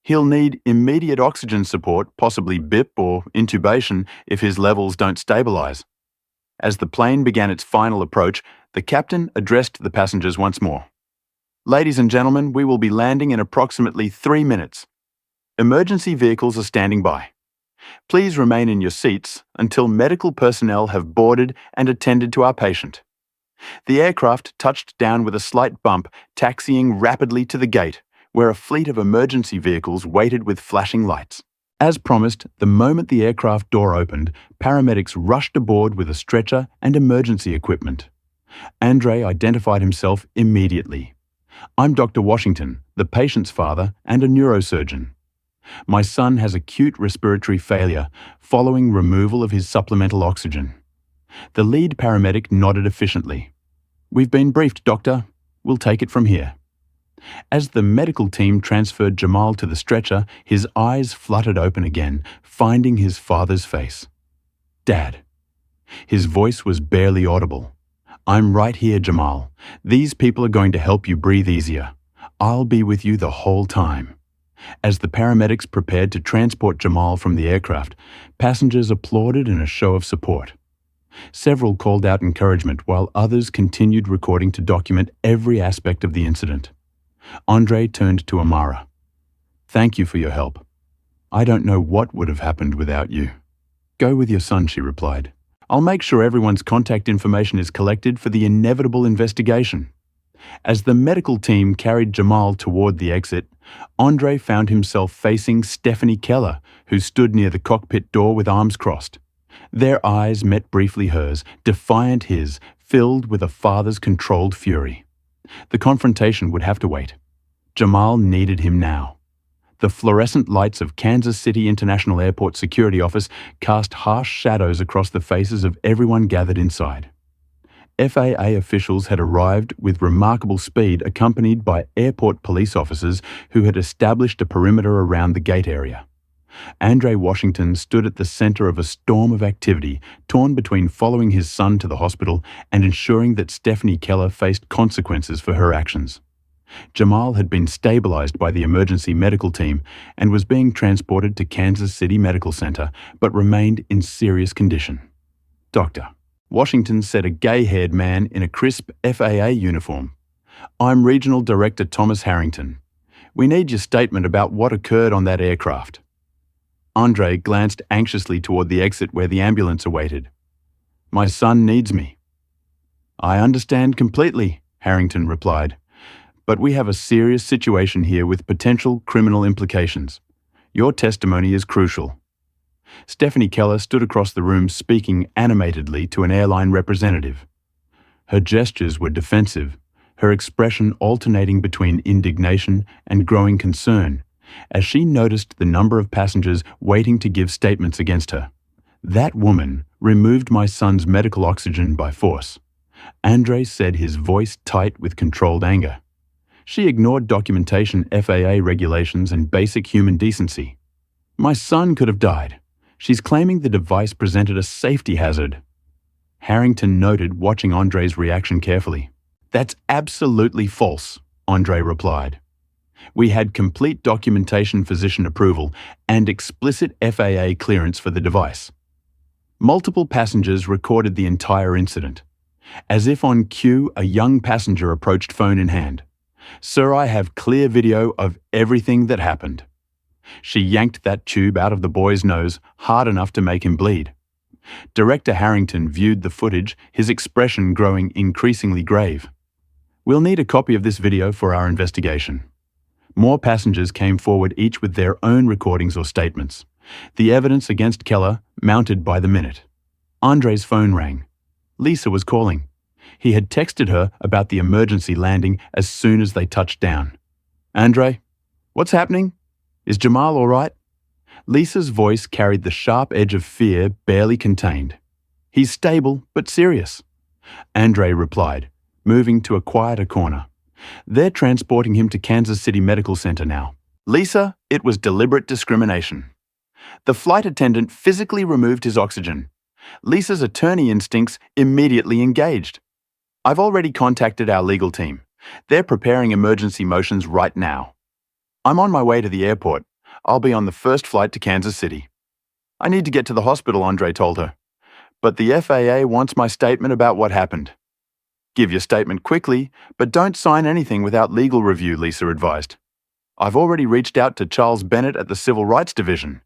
He'll need immediate oxygen support, possibly BIP or intubation, if his levels don't stabilize." As the plane began its final approach, the captain addressed the passengers once more. "Ladies and gentlemen, we will be landing in approximately 3 minutes. Emergency vehicles are standing by. Please remain in your seats until medical personnel have boarded and attended to our patient." The aircraft touched down with a slight bump, taxiing rapidly to the gate, where a fleet of emergency vehicles waited with flashing lights. As promised, the moment the aircraft door opened, paramedics rushed aboard with a stretcher and emergency equipment. Andre identified himself immediately. I'm Dr. Washington, the patient's father and a neurosurgeon. My son has acute respiratory failure following removal of his supplemental oxygen. The lead paramedic nodded efficiently. We've been briefed, Doctor. We'll take it from here. As the medical team transferred Jamal to the stretcher, his eyes fluttered open again, finding his father's face. Dad. His voice was barely audible. I'm right here, Jamal. These people are going to help you breathe easier. I'll be with you the whole time. As the paramedics prepared to transport Jamal from the aircraft, passengers applauded in a show of support. Several called out encouragement while others continued recording to document every aspect of the incident. Andre turned to Amara. Thank you for your help. I don't know what would have happened without you. Go with your son, she replied. I'll make sure everyone's contact information is collected for the inevitable investigation. As the medical team carried Jamal toward the exit, Andre found himself facing Stephanie Keller, who stood near the cockpit door with arms crossed. Their eyes met briefly hers, defiant his, filled with a father's controlled fury. The confrontation would have to wait. Jamal needed him now. The fluorescent lights of Kansas City International Airport security office cast harsh shadows across the faces of everyone gathered inside. FAA officials had arrived with remarkable speed, accompanied by airport police officers who had established a perimeter around the gate area. Andre Washington stood at the center of a storm of activity, torn between following his son to the hospital and ensuring that Stephanie Keller faced consequences for her actions. Jamal had been stabilized by the emergency medical team and was being transported to Kansas City Medical Center, but remained in serious condition. Doctor. Washington said, a gay-haired man in a crisp FAA uniform. I'm Regional Director Thomas Harrington. We need your statement about what occurred on that aircraft. Andre glanced anxiously toward the exit where the ambulance awaited. My son needs me. I understand completely, Harrington replied. But we have a serious situation here with potential criminal implications. Your testimony is crucial. Stephanie Keller stood across the room speaking animatedly to an airline representative. Her gestures were defensive, her expression alternating between indignation and growing concern, as she noticed the number of passengers waiting to give statements against her. That woman removed my son's medical oxygen by force. Andre said, his voice tight with controlled anger. She ignored documentation, FAA regulations, and basic human decency. My son could have died. She's claiming the device presented a safety hazard. Harrington noted, watching Andre's reaction carefully. That's absolutely false, Andre replied. We had complete documentation, physician approval, and explicit FAA clearance for the device. Multiple passengers recorded the entire incident. As if on cue, a young passenger approached phone in hand. Sir, I have clear video of everything that happened. She yanked that tube out of the boy's nose hard enough to make him bleed. Director Harrington viewed the footage, his expression growing increasingly grave. We'll need a copy of this video for our investigation. More passengers came forward, each with their own recordings or statements. The evidence against Keller mounted by the minute. Andre's phone rang. Lisa was calling. He had texted her about the emergency landing as soon as they touched down. Andre, what's happening? Is Jamal all right? Lisa's voice carried the sharp edge of fear barely contained. He's stable, but serious. Andre replied, moving to a quieter corner. They're transporting him to Kansas City Medical Center now. Lisa, it was deliberate discrimination. The flight attendant physically removed his oxygen. Lisa's attorney instincts immediately engaged. I've already contacted our legal team. They're preparing emergency motions right now. I'm on my way to the airport. I'll be on the first flight to Kansas City. I need to get to the hospital, Andre told her. But the FAA wants my statement about what happened. Give your statement quickly, but don't sign anything without legal review, Lisa advised. I've already reached out to Charles Bennett at the Civil Rights Division.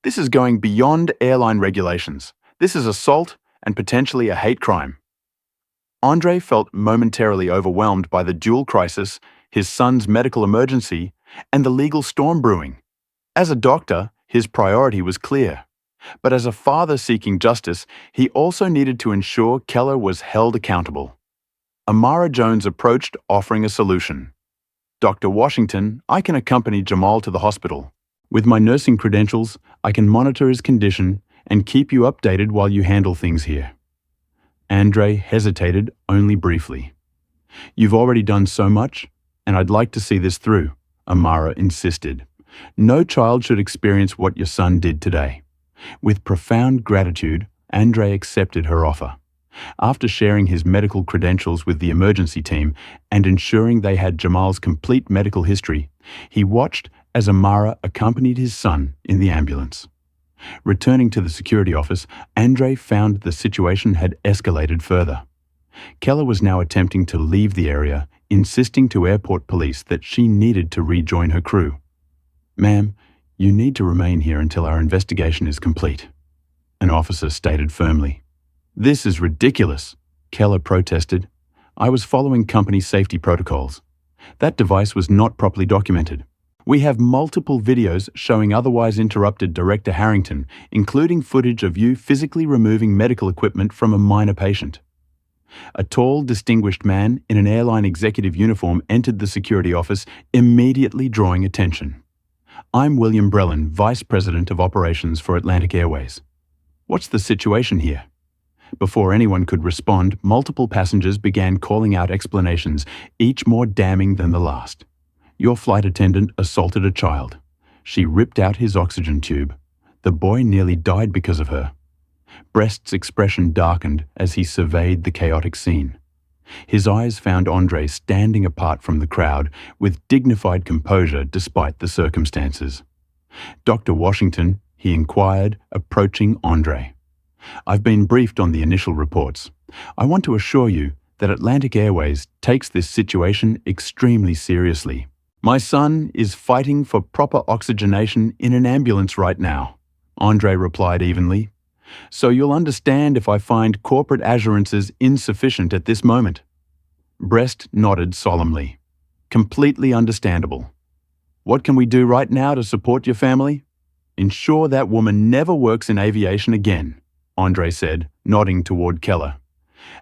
This is going beyond airline regulations. This is assault and potentially a hate crime. Andre felt momentarily overwhelmed by the dual crisis, his son's medical emergency, and the legal storm brewing. As a doctor, his priority was clear. But as a father seeking justice, he also needed to ensure Keller was held accountable. Amara Jones approached, offering a solution. Dr. Washington, I can accompany Jamal to the hospital. With my nursing credentials, I can monitor his condition and keep you updated while you handle things here. Andre hesitated only briefly. You've already done so much, and I'd like to see this through, Amara insisted. No child should experience what your son did today. With profound gratitude, Andre accepted her offer. After sharing his medical credentials with the emergency team and ensuring they had Jamal's complete medical history, he watched as Amara accompanied his son in the ambulance. Returning to the security office, Andre found the situation had escalated further. Keller was now attempting to leave the area, insisting to airport police that she needed to rejoin her crew. Ma'am, you need to remain here until our investigation is complete, an officer stated firmly. This is ridiculous, Keller protested. I was following company safety protocols. That device was not properly documented. We have multiple videos showing otherwise interrupted Director Harrington, including footage of you physically removing medical equipment from a minor patient. A tall, distinguished man in an airline executive uniform entered the security office, immediately drawing attention. I'm William Brellan, Vice President of Operations for Atlantic Airways. What's the situation here? Before anyone could respond, multiple passengers began calling out explanations, each more damning than the last. Your flight attendant assaulted a child. She ripped out his oxygen tube. The boy nearly died because of her. Breast's expression darkened as he surveyed the chaotic scene. His eyes found Andre standing apart from the crowd with dignified composure despite the circumstances. Dr. Washington, he inquired, approaching Andre. I've been briefed on the initial reports. I want to assure you that Atlantic Airways takes this situation extremely seriously. My son is fighting for proper oxygenation in an ambulance right now, Andre replied evenly. So you'll understand if I find corporate assurances insufficient at this moment. Breast nodded solemnly. Completely understandable. What can we do right now to support your family? Ensure that woman never works in aviation again, Andre said, nodding toward Keller.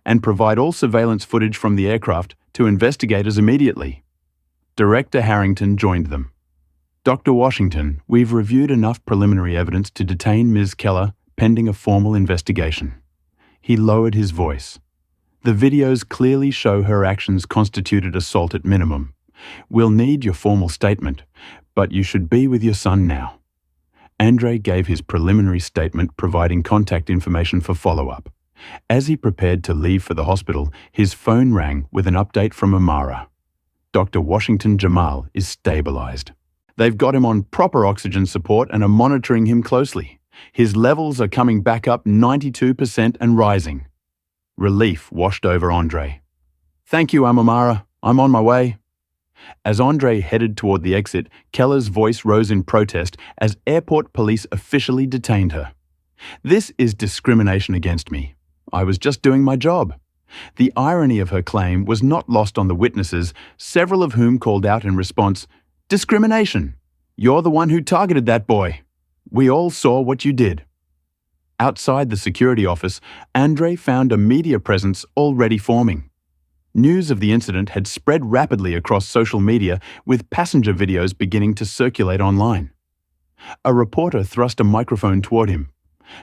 And provide all surveillance footage from the aircraft to investigators immediately. Director Harrington joined them. Dr. Washington, we've reviewed enough preliminary evidence to detain Ms. Keller pending a formal investigation. He lowered his voice. The videos clearly show her actions constituted assault at minimum. We'll need your formal statement, but you should be with your son now. Andre gave his preliminary statement providing contact information for follow-up. As he prepared to leave for the hospital, his phone rang with an update from Amara. Dr. Washington Jamal is stabilized. They've got him on proper oxygen support and are monitoring him closely. His levels are coming back up 92% and rising. Relief washed over Andre. Thank you, Amara. I'm on my way. As Andre headed toward the exit, Keller's voice rose in protest as airport police officially detained her. This is discrimination against me. I was just doing my job. The irony of her claim was not lost on the witnesses, several of whom called out in response, "Discrimination! You're the one who targeted that boy. We all saw what you did." Outside the security office, Andre found a media presence already forming. News of the incident had spread rapidly across social media, with passenger videos beginning to circulate online. A reporter thrust a microphone toward him.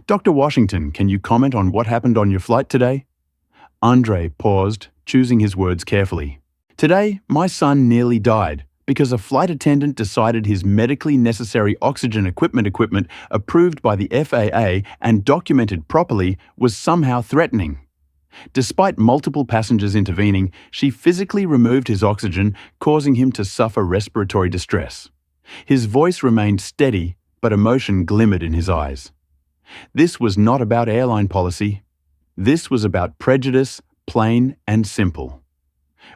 "Dr. Washington, can you comment on what happened on your flight today?" Andre paused, choosing his words carefully. "Today, my son nearly died because a flight attendant decided his medically necessary oxygen equipment approved by the FAA and documented properly was somehow threatening. Despite multiple passengers intervening, she physically removed his oxygen, causing him to suffer respiratory distress. His voice remained steady, but emotion glimmered in his eyes. This was not about airline policy. This was about prejudice, plain and simple."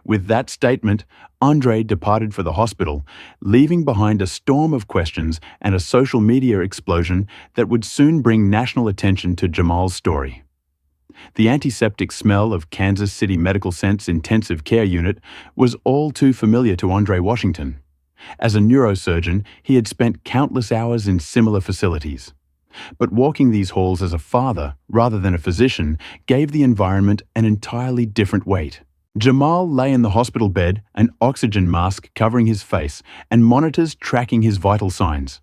With that statement, Andre departed for the hospital, leaving behind a storm of questions and a social media explosion that would soon bring national attention to Jamal's story. The antiseptic smell of Kansas City Medical Center's intensive care unit was all too familiar to Andre Washington. As a neurosurgeon, he had spent countless hours in similar facilities. But walking these halls as a father, rather than a physician, gave the environment an entirely different weight. Jamal lay in the hospital bed, an oxygen mask covering his face and monitors tracking his vital signs.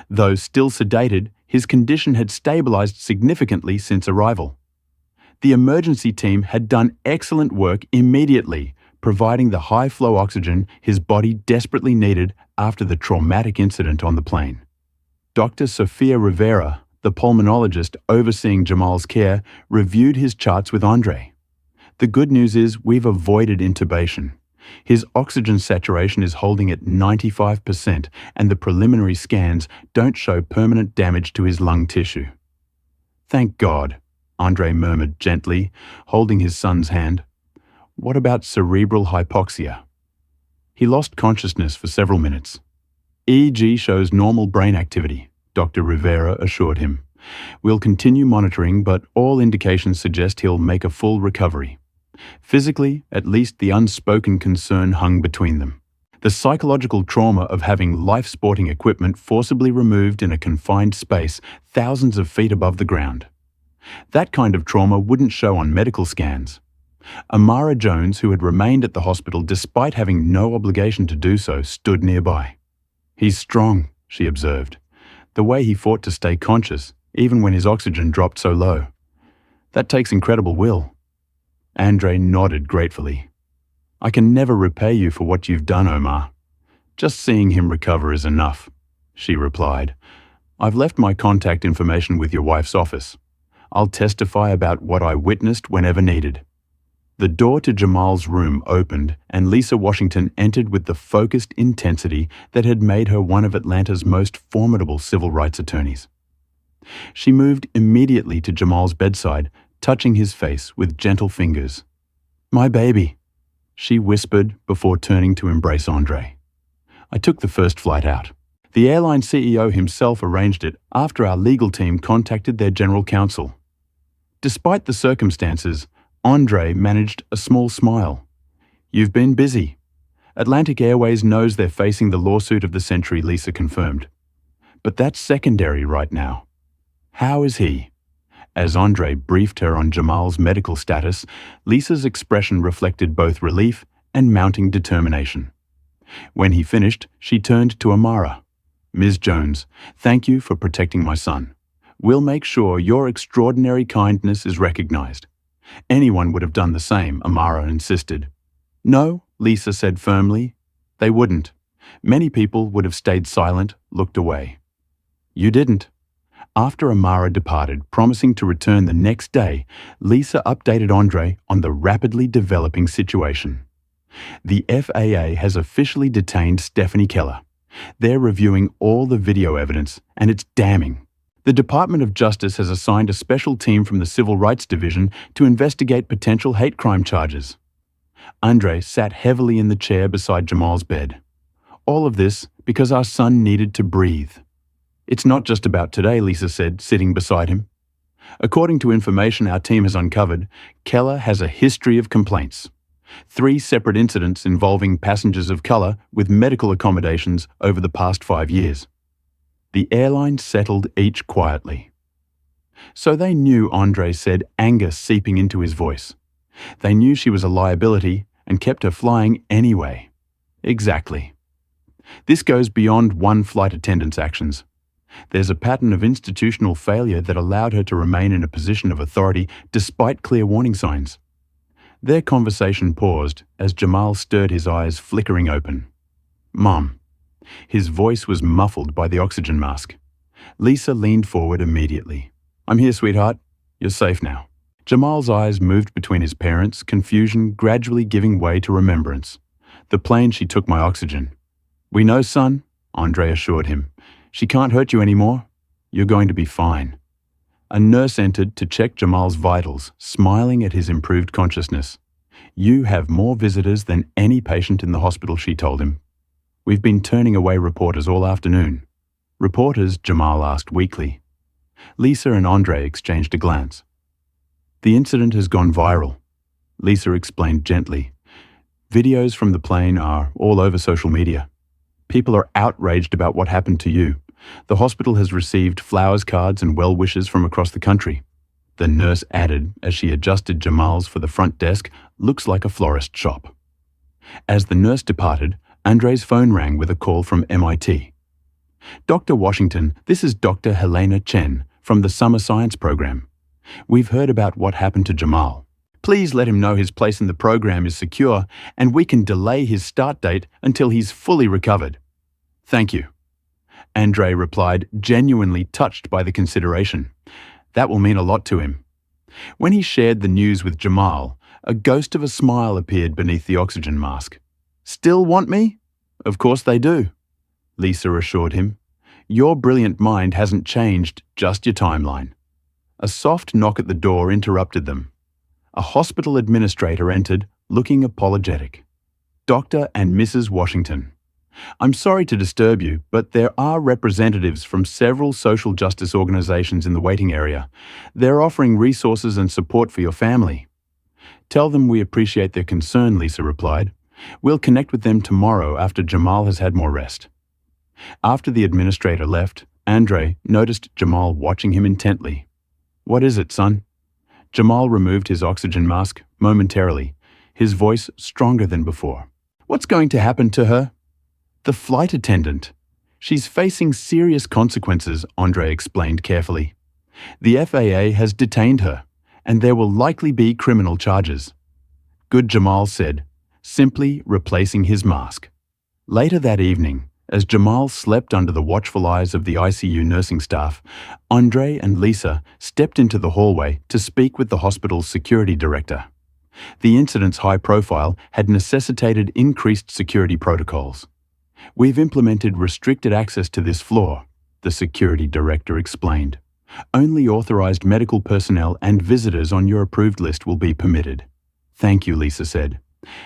Though still sedated, his condition had stabilized significantly since arrival. The emergency team had done excellent work immediately, providing the high-flow oxygen his body desperately needed after the traumatic incident on the plane. Dr. Sofia Rivera, the pulmonologist overseeing Jamal's care, reviewed his charts with Andre. The good news is we've avoided intubation. His oxygen saturation is holding at 95%, and the preliminary scans don't show permanent damage to his lung tissue. Thank God, Andre murmured gently, holding his son's hand. What about cerebral hypoxia? He lost consciousness for several minutes. EEG shows normal brain activity, Dr. Rivera assured him. We'll continue monitoring, but all indications suggest he'll make a full recovery. Physically, at least the unspoken concern hung between them. The psychological trauma of having life-sporting equipment forcibly removed in a confined space thousands of feet above the ground. That kind of trauma wouldn't show on medical scans. Amara Jones, who had remained at the hospital despite having no obligation to do so, stood nearby. He's strong, she observed. The way he fought to stay conscious, even when his oxygen dropped so low. That takes incredible will. Andre nodded gratefully. I can never repay you for what you've done, Omar. Just seeing him recover is enough, she replied. I've left my contact information with your wife's office. I'll testify about what I witnessed whenever needed. The door to Jamal's room opened, and Lisa Washington entered with the focused intensity that had made her one of Atlanta's most formidable civil rights attorneys. She moved immediately to Jamal's bedside, touching his face with gentle fingers. My baby, she whispered before turning to embrace Andre. I took the first flight out. The airline CEO himself arranged it after our legal team contacted their general counsel. Despite the circumstances, Andre managed a small smile. You've been busy. Atlantic Airways knows they're facing the lawsuit of the century, Lisa confirmed. But that's secondary right now. How is he? As Andre briefed her on Jamal's medical status, Lisa's expression reflected both relief and mounting determination. When he finished, she turned to Amara. Ms. Jones, thank you for protecting my son. We'll make sure your extraordinary kindness is recognized. Anyone would have done the same, Amara insisted. No, Lisa said firmly. They wouldn't. Many people would have stayed silent, looked away. You didn't. After Amara departed, promising to return the next day, Lisa updated Andre on the rapidly developing situation. The FAA has officially detained Stephanie Keller. They're reviewing all the video evidence, and it's damning. The Department of Justice has assigned a special team from the Civil Rights Division to investigate potential hate crime charges. Andre sat heavily in the chair beside Jamal's bed. All of this because our son needed to breathe. It's not just about today, Lisa said, sitting beside him. According to information our team has uncovered, Keller has a history of complaints. 3 separate incidents involving passengers of color with medical accommodations over the past 5 years. The airline settled each quietly. So they knew, Andre said, anger seeping into his voice. They knew she was a liability and kept her flying anyway. Exactly. This goes beyond one flight attendant's actions. There's a pattern of institutional failure that allowed her to remain in a position of authority despite clear warning signs. Their conversation paused as Jamal stirred, his eyes flickering open. Mom. His voice was muffled by the oxygen mask. Lisa leaned forward immediately. I'm here, sweetheart. You're safe now. Jamal's eyes moved between his parents, confusion gradually giving way to remembrance. The plane she took my oxygen. We know, son, Andre assured him. She can't hurt you anymore. You're going to be fine. A nurse entered to check Jamal's vitals, smiling at his improved consciousness. You have more visitors than any patient in the hospital, she told him. We've been turning away reporters all afternoon. Reporters, Jamal asked weakly. Lisa and Andre exchanged a glance. The incident has gone viral, Lisa explained gently. Videos from the plane are all over social media. People are outraged about what happened to you. The hospital has received flowers cards and well wishes from across the country. The nurse added as she adjusted Jamal's for the front desk. Looks like a florist shop. As the nurse departed, Andre's phone rang with a call from MIT. Dr. Washington, this is Dr. Helena Chen from the Summer Science Program. We've heard about what happened to Jamal. Please let him know his place in the program is secure and we can delay his start date until he's fully recovered. Thank you. Andre replied, genuinely touched by the consideration. That will mean a lot to him. When he shared the news with Jamal, a ghost of a smile appeared beneath the oxygen mask. Still want me? Of course they do, Lisa assured him. Your brilliant mind hasn't changed, just your timeline. A soft knock at the door interrupted them. A hospital administrator entered, looking apologetic. Dr. and Mrs. Washington. I'm sorry to disturb you, but there are representatives from several social justice organizations in the waiting area. They're offering resources and support for your family. Tell them we appreciate their concern, Lisa replied. We'll connect with them tomorrow after Jamal has had more rest. After the administrator left, Andre noticed Jamal watching him intently. What is it, son? Jamal removed his oxygen mask momentarily, his voice stronger than before. What's going to happen to her? The flight attendant. She's facing serious consequences, Andre explained carefully. The FAA has detained her, and there will likely be criminal charges. Good, Jamal said, simply replacing his mask. Later that evening, as Jamal slept under the watchful eyes of the ICU nursing staff, Andre and Lisa stepped into the hallway to speak with the hospital's security director. The incident's high profile had necessitated increased security protocols. We've implemented restricted access to this floor, the security director explained. Only authorized medical personnel and visitors on your approved list will be permitted. Thank you, Lisa said.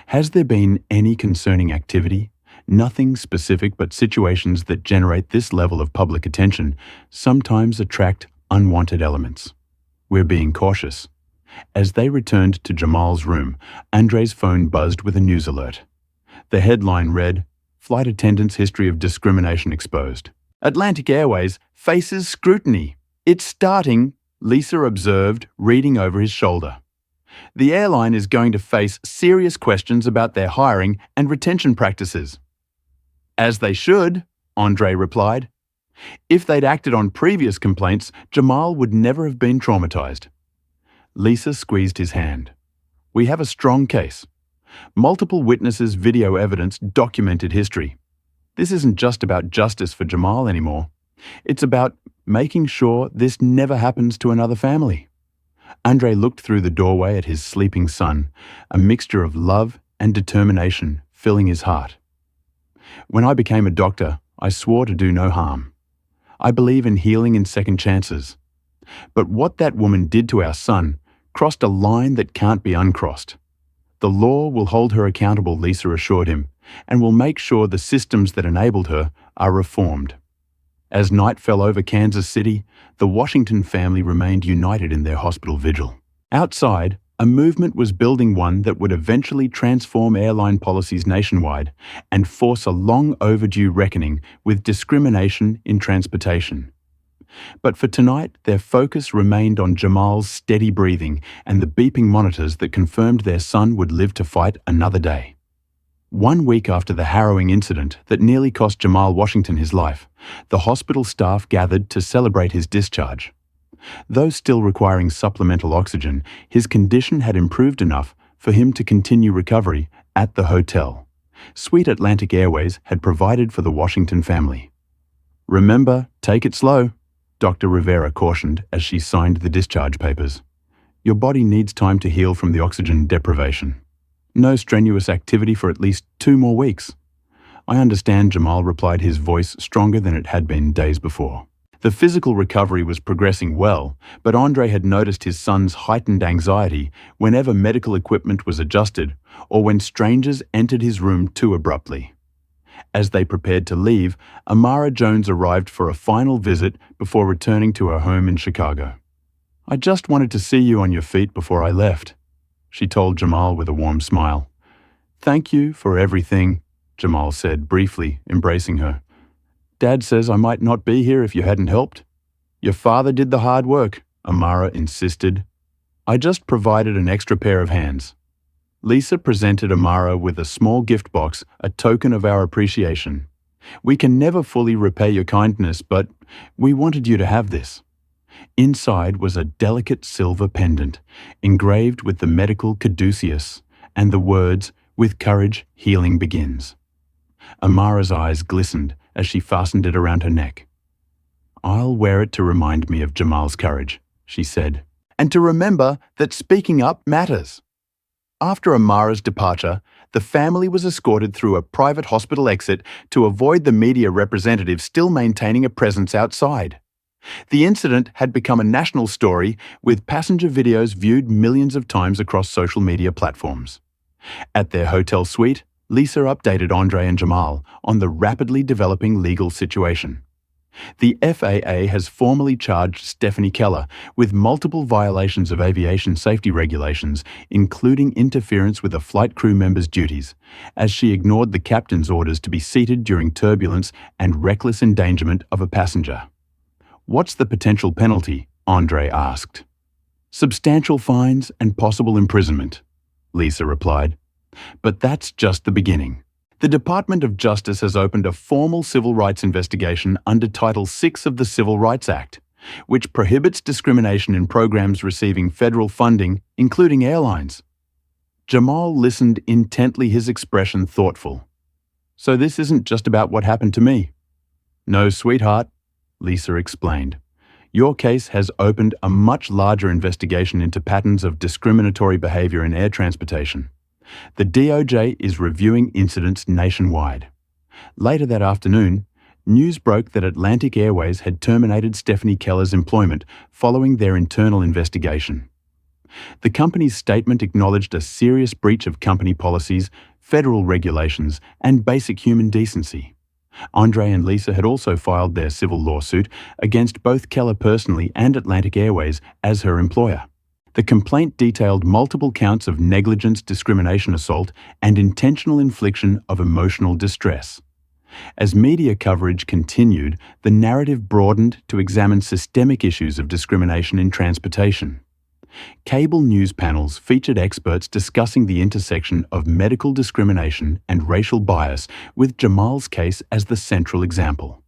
Has there been any concerning activity? Nothing specific, but situations that generate this level of public attention sometimes attract unwanted elements. We're being cautious. As they returned to Jamal's room, Andre's phone buzzed with a news alert. The headline read, Flight attendant's history of discrimination exposed. Atlantic Airways faces scrutiny. It's starting, Lisa observed, reading over his shoulder. The airline is going to face serious questions about their hiring and retention practices. As they should, Andre replied. If they'd acted on previous complaints, Jamal would never have been traumatized. Lisa squeezed his hand. We have a strong case. Multiple witnesses' video evidence documented history. This isn't just about justice for Jamal anymore. It's about making sure this never happens to another family. Andre looked through the doorway at his sleeping son, a mixture of love and determination filling his heart. When I became a doctor, I swore to do no harm. I believe in healing and second chances. But what that woman did to our son crossed a line that can't be uncrossed. The law will hold her accountable, Lisa assured him, and will make sure the systems that enabled her are reformed. As night fell over Kansas City, the Washington family remained united in their hospital vigil. Outside, a movement was building, one that would eventually transform airline policies nationwide and force a long overdue reckoning with discrimination in transportation. But for tonight, their focus remained on Jamal's steady breathing and the beeping monitors that confirmed their son would live to fight another day. 1 week after the harrowing incident that nearly cost Jamal Washington his life, the hospital staff gathered to celebrate his discharge. Though still requiring supplemental oxygen, his condition had improved enough for him to continue recovery at the hotel. Sweet Atlantic Airways had provided for the Washington family. Remember, take it slow, Dr. Rivera cautioned as she signed the discharge papers. Your body needs time to heal from the oxygen deprivation. No strenuous activity for at least 2 more weeks. I understand, Jamal replied, his voice stronger than it had been days before. The physical recovery was progressing well, but Andre had noticed his son's heightened anxiety whenever medical equipment was adjusted or when strangers entered his room too abruptly. As they prepared to leave, Amara Jones arrived for a final visit before returning to her home in Chicago. I just wanted to see you on your feet before I left, she told Jamal with a warm smile. Thank you for everything, Jamal said briefly, embracing her. Dad says I might not be here if you hadn't helped. Your father did the hard work, Amara insisted. I just provided an extra pair of hands. Lisa presented Amara with a small gift box, a token of our appreciation. We can never fully repay your kindness, but we wanted you to have this. Inside was a delicate silver pendant, engraved with the medical caduceus, and the words, "With courage, healing begins." Amara's eyes glistened as she fastened it around her neck. I'll wear it to remind me of Jamal's courage, she said, and to remember that speaking up matters. After Amara's departure, the family was escorted through a private hospital exit to avoid the media representatives still maintaining a presence outside. The incident had become a national story, with passenger videos viewed millions of times across social media platforms. At their hotel suite, Lisa updated Andre and Jamal on the rapidly developing legal situation. The FAA has formally charged Stephanie Keller with multiple violations of aviation safety regulations, including interference with a flight crew member's duties, as she ignored the captain's orders to be seated during turbulence and reckless endangerment of a passenger. What's the potential penalty? Andre asked. Substantial fines and possible imprisonment, Lisa replied. But that's just the beginning. The Department of Justice has opened a formal civil rights investigation under Title VI of the Civil Rights Act, which prohibits discrimination in programs receiving federal funding, including airlines. Jamal listened intently, his expression thoughtful. So this isn't just about what happened to me. No, sweetheart, Lisa explained. Your case has opened a much larger investigation into patterns of discriminatory behavior in air transportation. The DOJ is reviewing incidents nationwide. Later that afternoon, news broke that Atlantic Airways had terminated Stephanie Keller's employment following their internal investigation. The company's statement acknowledged a serious breach of company policies, federal regulations, and basic human decency. Andre and Lisa had also filed their civil lawsuit against both Keller personally and Atlantic Airways as her employer. The complaint detailed multiple counts of negligence, discrimination, assault, and intentional infliction of emotional distress. As media coverage continued, the narrative broadened to examine systemic issues of discrimination in transportation. Cable news panels featured experts discussing the intersection of medical discrimination and racial bias, with Jamal's case as the central example.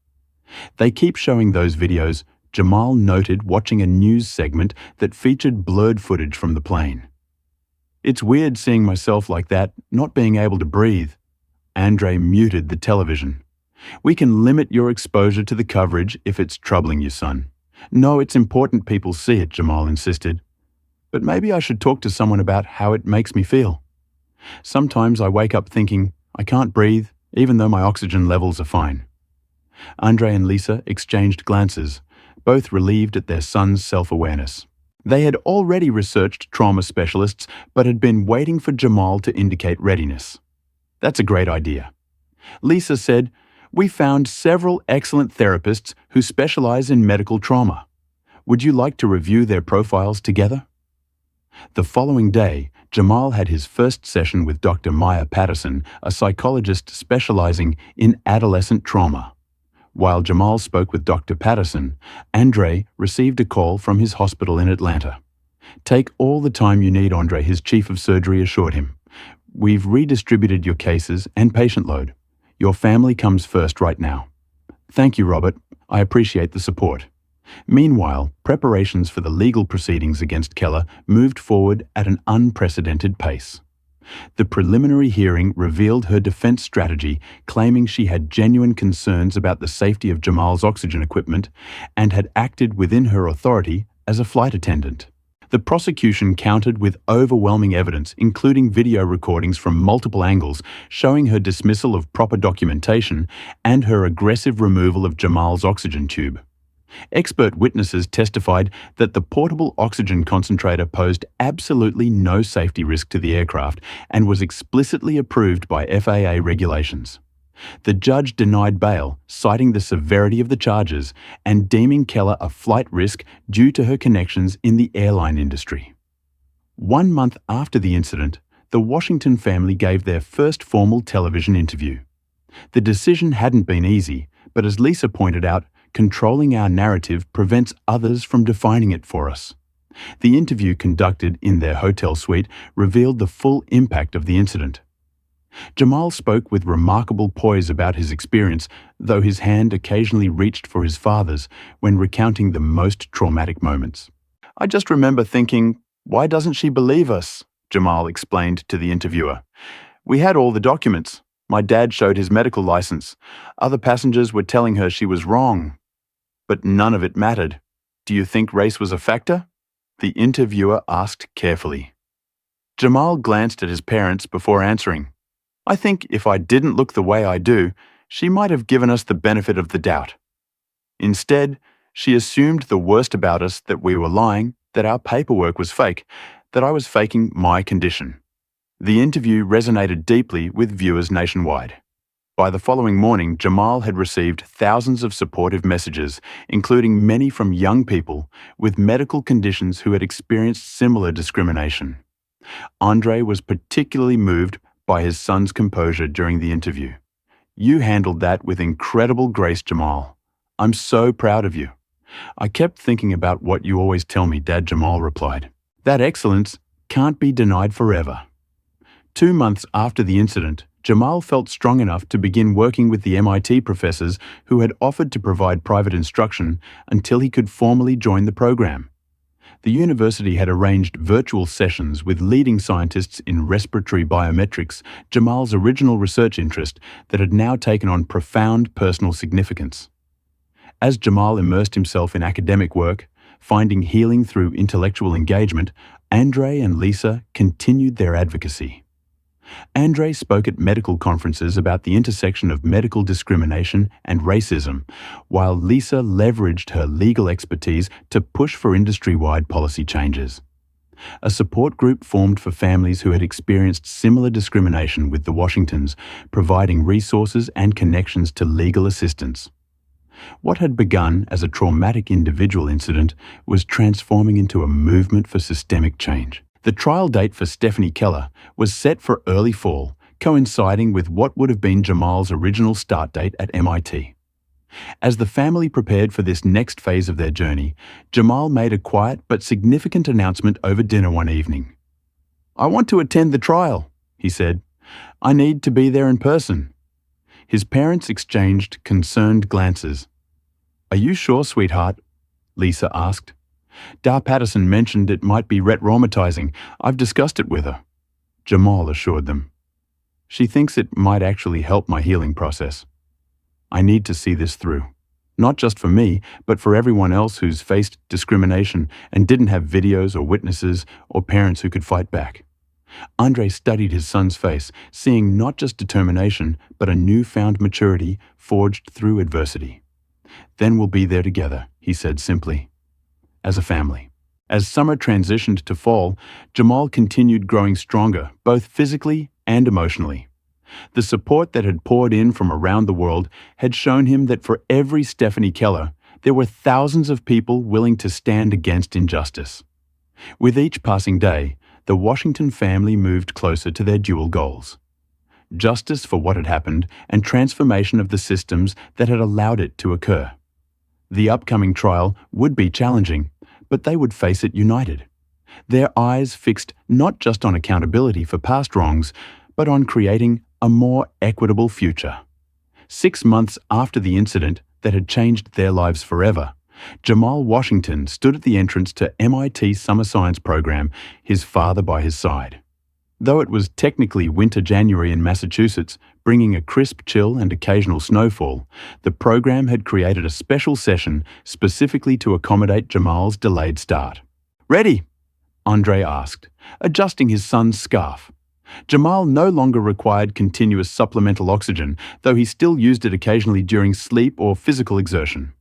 They keep showing those videos, Jamal noted, watching a news segment that featured blurred footage from the plane. It's weird seeing myself like that, not being able to breathe. Andre muted the television. We can limit your exposure to the coverage if it's troubling you, son. No, it's important people see it, Jamal insisted. But maybe I should talk to someone about how it makes me feel. Sometimes I wake up thinking, I can't breathe, even though my oxygen levels are fine. Andre and Lisa exchanged glances, both relieved at their son's self-awareness. They had already researched trauma specialists, but had been waiting for Jamal to indicate readiness. That's a great idea. Lisa said, We found several excellent therapists who specialize in medical trauma. Would you like to review their profiles together? The following day, Jamal had his first session with Dr. Maya Patterson, a psychologist specializing in adolescent trauma. While Jamal spoke with Dr. Patterson, Andre received a call from his hospital in Atlanta. Take all the time you need, Andre, his chief of surgery assured him. We've redistributed your cases and patient load. Your family comes first right now. Thank you, Robert. I appreciate the support. Meanwhile, preparations for the legal proceedings against Keller moved forward at an unprecedented pace. The preliminary hearing revealed her defense strategy, claiming she had genuine concerns about the safety of Jamal's oxygen equipment and had acted within her authority as a flight attendant. The prosecution countered with overwhelming evidence, including video recordings from multiple angles showing her dismissal of proper documentation and her aggressive removal of Jamal's oxygen tube. Expert witnesses testified that the portable oxygen concentrator posed absolutely no safety risk to the aircraft and was explicitly approved by FAA regulations. The judge denied bail, citing the severity of the charges and deeming Keller a flight risk due to her connections in the airline industry. 1 month after the incident, the Washington family gave their first formal television interview. The decision hadn't been easy, but as Lisa pointed out, controlling our narrative prevents others from defining it for us. The interview conducted in their hotel suite revealed the full impact of the incident. Jamal spoke with remarkable poise about his experience, though his hand occasionally reached for his father's when recounting the most traumatic moments. "I just remember thinking, why doesn't she believe us?" Jamal explained to the interviewer. "We had all the documents. My dad showed his medical license. Other passengers were telling her she was wrong. But none of it mattered. Do you think race was a factor?" The interviewer asked carefully. Jamal glanced at his parents before answering. "I think if I didn't look the way I do, she might have given us the benefit of the doubt. Instead, she assumed the worst about us, that we were lying, that our paperwork was fake, that I was faking my condition." The interview resonated deeply with viewers nationwide. By the following morning, Jamal had received thousands of supportive messages, including many from young people with medical conditions who had experienced similar discrimination. Andre was particularly moved by his son's composure during the interview. "You handled that with incredible grace, Jamal. I'm so proud of you." "I kept thinking about what you always tell me," Dad Jamal replied. "That excellence can't be denied forever." 2 months after the incident, Jamal felt strong enough to begin working with the MIT professors who had offered to provide private instruction until he could formally join the program. The university had arranged virtual sessions with leading scientists in respiratory biometrics, Jamal's original research interest that had now taken on profound personal significance. As Jamal immersed himself in academic work, finding healing through intellectual engagement, Andre and Lisa continued their advocacy. Andre spoke at medical conferences about the intersection of medical discrimination and racism, while Lisa leveraged her legal expertise to push for industry-wide policy changes. A support group formed for families who had experienced similar discrimination with the Washingtons, providing resources and connections to legal assistance. What had begun as a traumatic individual incident was transforming into a movement for systemic change. The trial date for Stephanie Keller was set for early fall, coinciding with what would have been Jamal's original start date at MIT. As the family prepared for this next phase of their journey, Jamal made a quiet but significant announcement over dinner one evening. "I want to attend the trial," he said. "I need to be there in person." His parents exchanged concerned glances. "Are you sure, sweetheart?" Lisa asked. "Dar Patterson mentioned it might be traumatizing. I've discussed it with her," Jamal assured them. "She thinks it might actually help my healing process. I need to see this through, not just for me, but for everyone else who's faced discrimination and didn't have videos or witnesses or parents who could fight back." Andre studied his son's face, seeing not just determination, but a newfound maturity forged through adversity. "Then we'll be there together," he said simply. As a family. As summer transitioned to fall, Jamal continued growing stronger, both physically and emotionally. The support that had poured in from around the world had shown him that for every Stephanie Keller, there were thousands of people willing to stand against injustice. With each passing day, the Washington family moved closer to their dual goals: justice for what had happened and transformation of the systems that had allowed it to occur. The upcoming trial would be challenging, but they would face it united. Their eyes fixed not just on accountability for past wrongs, but on creating a more equitable future. 6 months after the incident that had changed their lives forever, Jamal Washington stood at the entrance to MIT Summer Science Program, his father by his side. Though it was technically winter January in Massachusetts, bringing a crisp chill and occasional snowfall, the program had created a special session specifically to accommodate Jamal's delayed start. "Ready?" Andre asked, adjusting his son's scarf. Jamal no longer required continuous supplemental oxygen, though he still used it occasionally during sleep or physical exertion.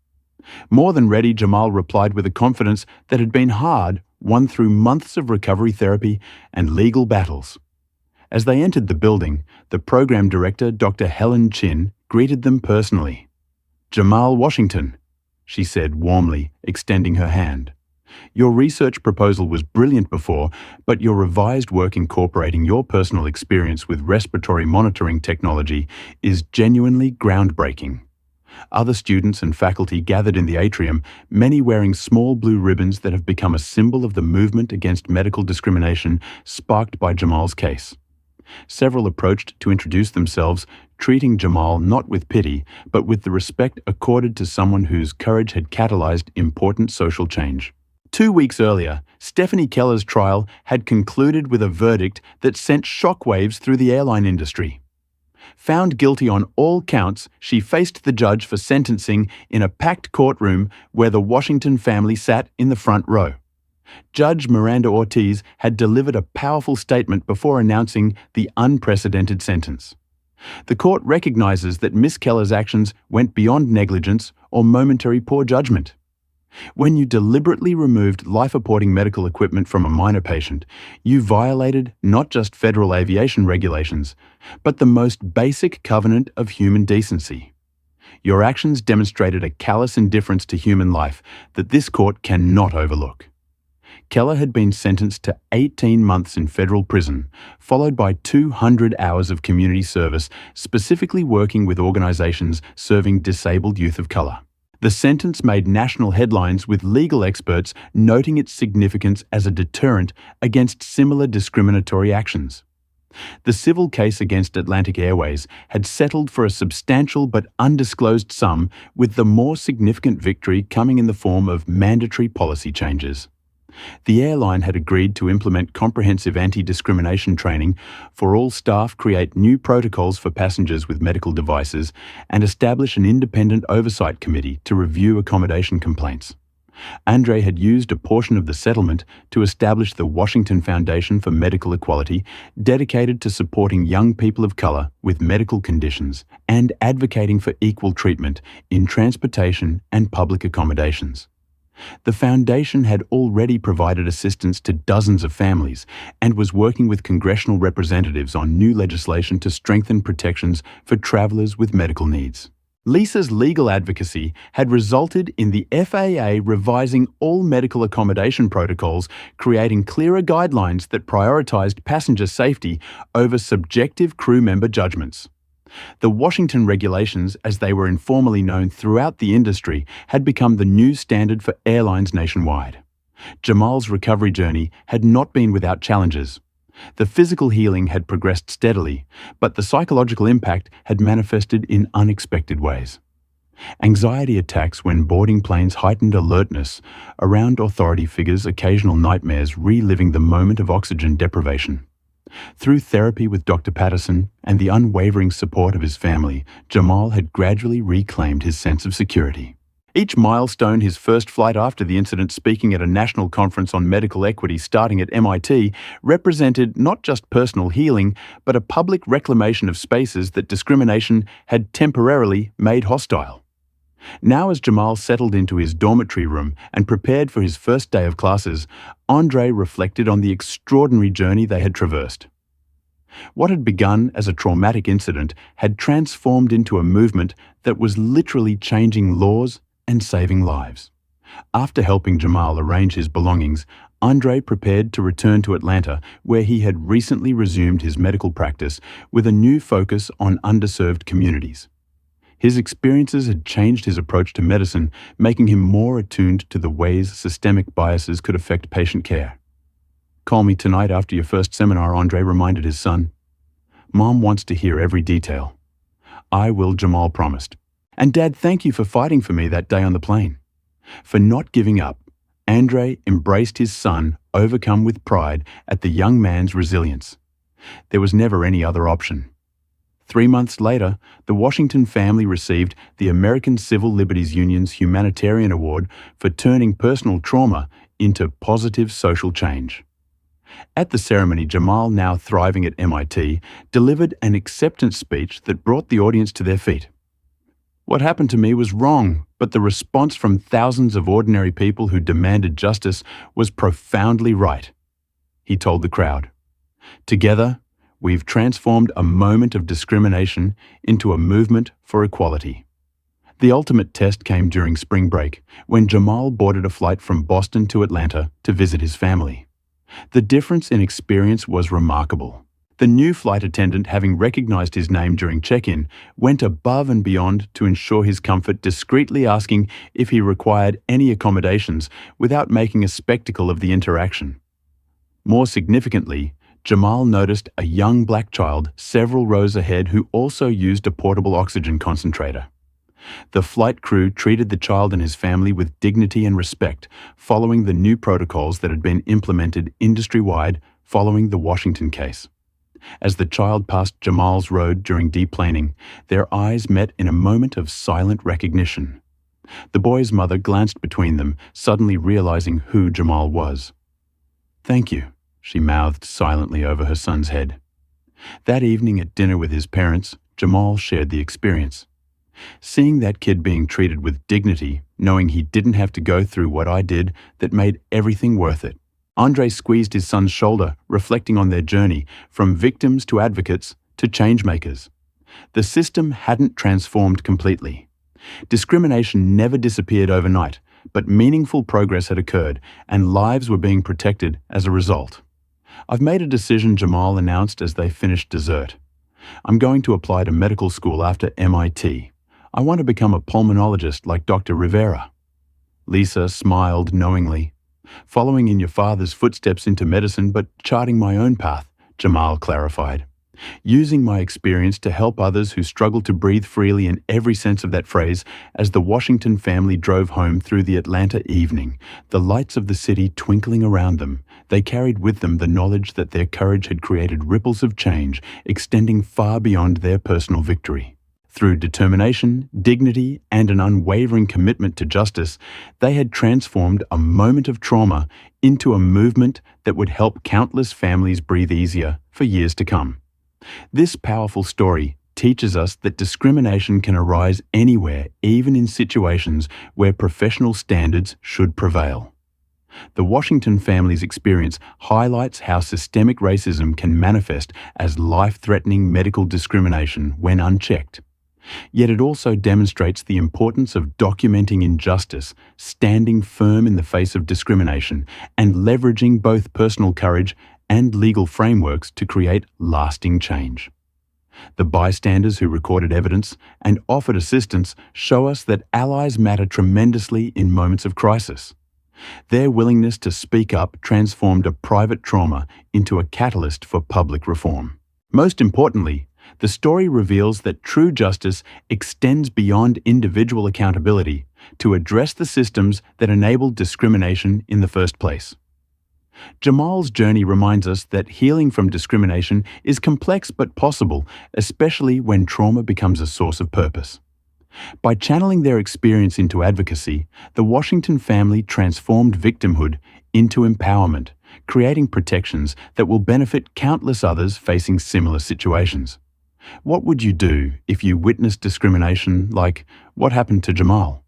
"More than ready," Jamal replied with a confidence that had been hard, won through months of recovery therapy and legal battles. As they entered the building, the program director, Dr. Helen Chin, greeted them personally. "Jamal Washington," she said warmly, extending her hand. "Your research proposal was brilliant before, but your revised work incorporating your personal experience with respiratory monitoring technology is genuinely groundbreaking. Other students and faculty gathered in the atrium, many wearing small blue ribbons that have become a symbol of the movement against medical discrimination sparked by Jamal's case. Several approached to introduce themselves, treating Jamal not with pity, but with the respect accorded to someone whose courage had catalyzed important social change. 2 weeks earlier, Stephanie Keller's trial had concluded with a verdict that sent shockwaves through the airline industry. Found guilty on all counts, she faced the judge for sentencing in a packed courtroom where the Washington family sat in the front row. Judge Miranda Ortiz had delivered a powerful statement before announcing the unprecedented sentence. The court recognizes that Miss Keller's actions went beyond negligence or momentary poor judgment. When you deliberately removed life-supporting medical equipment from a minor patient, you violated not just federal aviation regulations, but the most basic covenant of human decency. Your actions demonstrated a callous indifference to human life that this court cannot overlook. Keller had been sentenced to 18 months in federal prison, followed by 200 hours of community service, specifically working with organizations serving disabled youth of color. The sentence made national headlines, with legal experts noting its significance as a deterrent against similar discriminatory actions. The civil case against Atlantic Airways had settled for a substantial but undisclosed sum, with the more significant victory coming in the form of mandatory policy changes. The airline had agreed to implement comprehensive anti-discrimination training for all staff, create new protocols for passengers with medical devices, and establish an independent oversight committee to review accommodation complaints. Andre had used a portion of the settlement to establish the Washington Foundation for Medical Equality, dedicated to supporting young people of color with medical conditions and advocating for equal treatment in transportation and public accommodations. The foundation had already provided assistance to dozens of families and was working with congressional representatives on new legislation to strengthen protections for travelers with medical needs. Lisa's legal advocacy had resulted in the FAA revising all medical accommodation protocols, creating clearer guidelines that prioritized passenger safety over subjective crew member judgments. The Washington regulations, as they were informally known throughout the industry, had become the new standard for airlines nationwide. Jamal's recovery journey had not been without challenges. The physical healing had progressed steadily, but the psychological impact had manifested in unexpected ways. Anxiety attacks when boarding planes, heightened alertness around authority figures, occasional nightmares reliving the moment of oxygen deprivation. Through therapy with Dr. Patterson and the unwavering support of his family, Jamal had gradually reclaimed his sense of security. Each milestone, his first flight after the incident, speaking at a national conference on medical equity starting at MIT, represented not just personal healing, but a public reclamation of spaces that discrimination had temporarily made hostile. Now, as Jamal settled into his dormitory room and prepared for his first day of classes, Andre reflected on the extraordinary journey they had traversed. What had begun as a traumatic incident had transformed into a movement that was literally changing laws and saving lives. After helping Jamal arrange his belongings, Andre prepared to return to Atlanta, where he had recently resumed his medical practice with a new focus on underserved communities. His experiences had changed his approach to medicine, making him more attuned to the ways systemic biases could affect patient care. "Call me tonight after your first seminar," Andre reminded his son. "Mom wants to hear every detail." "I will," Jamal promised. "And Dad, thank you for fighting for me that day on the plane." For not giving up, Andre embraced his son, overcome with pride at the young man's resilience. There was never any other option. 3 months later, the Washington family received the American Civil Liberties Union's Humanitarian Award for turning personal trauma into positive social change. At the ceremony, Jamal, now thriving at MIT, delivered an acceptance speech that brought the audience to their feet. "What happened to me was wrong, but the response from thousands of ordinary people who demanded justice was profoundly right," he told the crowd. "Together, we've transformed a moment of discrimination into a movement for equality." The ultimate test came during spring break, when Jamal boarded a flight from Boston to Atlanta to visit his family. The difference in experience was remarkable. The new flight attendant, having recognized his name during check-in, went above and beyond to ensure his comfort, discreetly asking if he required any accommodations without making a spectacle of the interaction. More significantly, Jamal noticed a young black child several rows ahead who also used a portable oxygen concentrator. The flight crew treated the child and his family with dignity and respect, following the new protocols that had been implemented industry-wide following the Washington case. As the child passed Jamal's road during deplaning, their eyes met in a moment of silent recognition. The boy's mother glanced between them, suddenly realizing who Jamal was. "Thank you," she mouthed silently over her son's head. That evening at dinner with his parents, Jamal shared the experience. Seeing that kid being treated with dignity, knowing he didn't have to go through what I did, that made everything worth it. Andre squeezed his son's shoulder, reflecting on their journey from victims to advocates to changemakers. The system hadn't transformed completely. Discrimination never disappeared overnight, but meaningful progress had occurred, and lives were being protected as a result. "I've made a decision," Jamal announced as they finished dessert. "I'm going to apply to medical school after MIT. I want to become a pulmonologist like Dr. Rivera." Lisa smiled knowingly. "Following in your father's footsteps into medicine, but charting my own path," Jamal clarified. "Using my experience to help others who struggle to breathe freely in every sense of that phrase." As the Washington family drove home through the Atlanta evening, the lights of the city twinkling around them, they carried with them the knowledge that their courage had created ripples of change extending far beyond their personal victory. Through determination, dignity, and an unwavering commitment to justice, they had transformed a moment of trauma into a movement that would help countless families breathe easier for years to come. This powerful story teaches us that discrimination can arise anywhere, even in situations where professional standards should prevail. The Washington family's experience highlights how systemic racism can manifest as life-threatening medical discrimination when unchecked. Yet it also demonstrates the importance of documenting injustice, standing firm in the face of discrimination, and leveraging both personal courage and legal frameworks to create lasting change. The bystanders who recorded evidence and offered assistance show us that allies matter tremendously in moments of crisis. Their willingness to speak up transformed a private trauma into a catalyst for public reform. Most importantly, the story reveals that true justice extends beyond individual accountability to address the systems that enabled discrimination in the first place. Jamal's journey reminds us that healing from discrimination is complex but possible, especially when trauma becomes a source of purpose. By channeling their experience into advocacy, the Washington family transformed victimhood into empowerment, creating protections that will benefit countless others facing similar situations. What would you do if you witnessed discrimination like what happened to Jamal?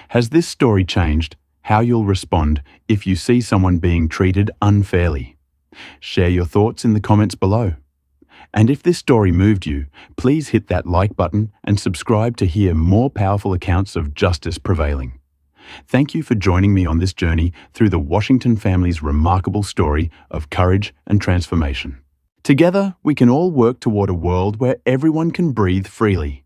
Has this story changed how you'll respond if you see someone being treated unfairly? Share your thoughts in the comments below. And if this story moved you, please hit that like button and subscribe to hear more powerful accounts of justice prevailing. Thank you for joining me on this journey through the Washington family's remarkable story of courage and transformation. Together, we can all work toward a world where everyone can breathe freely.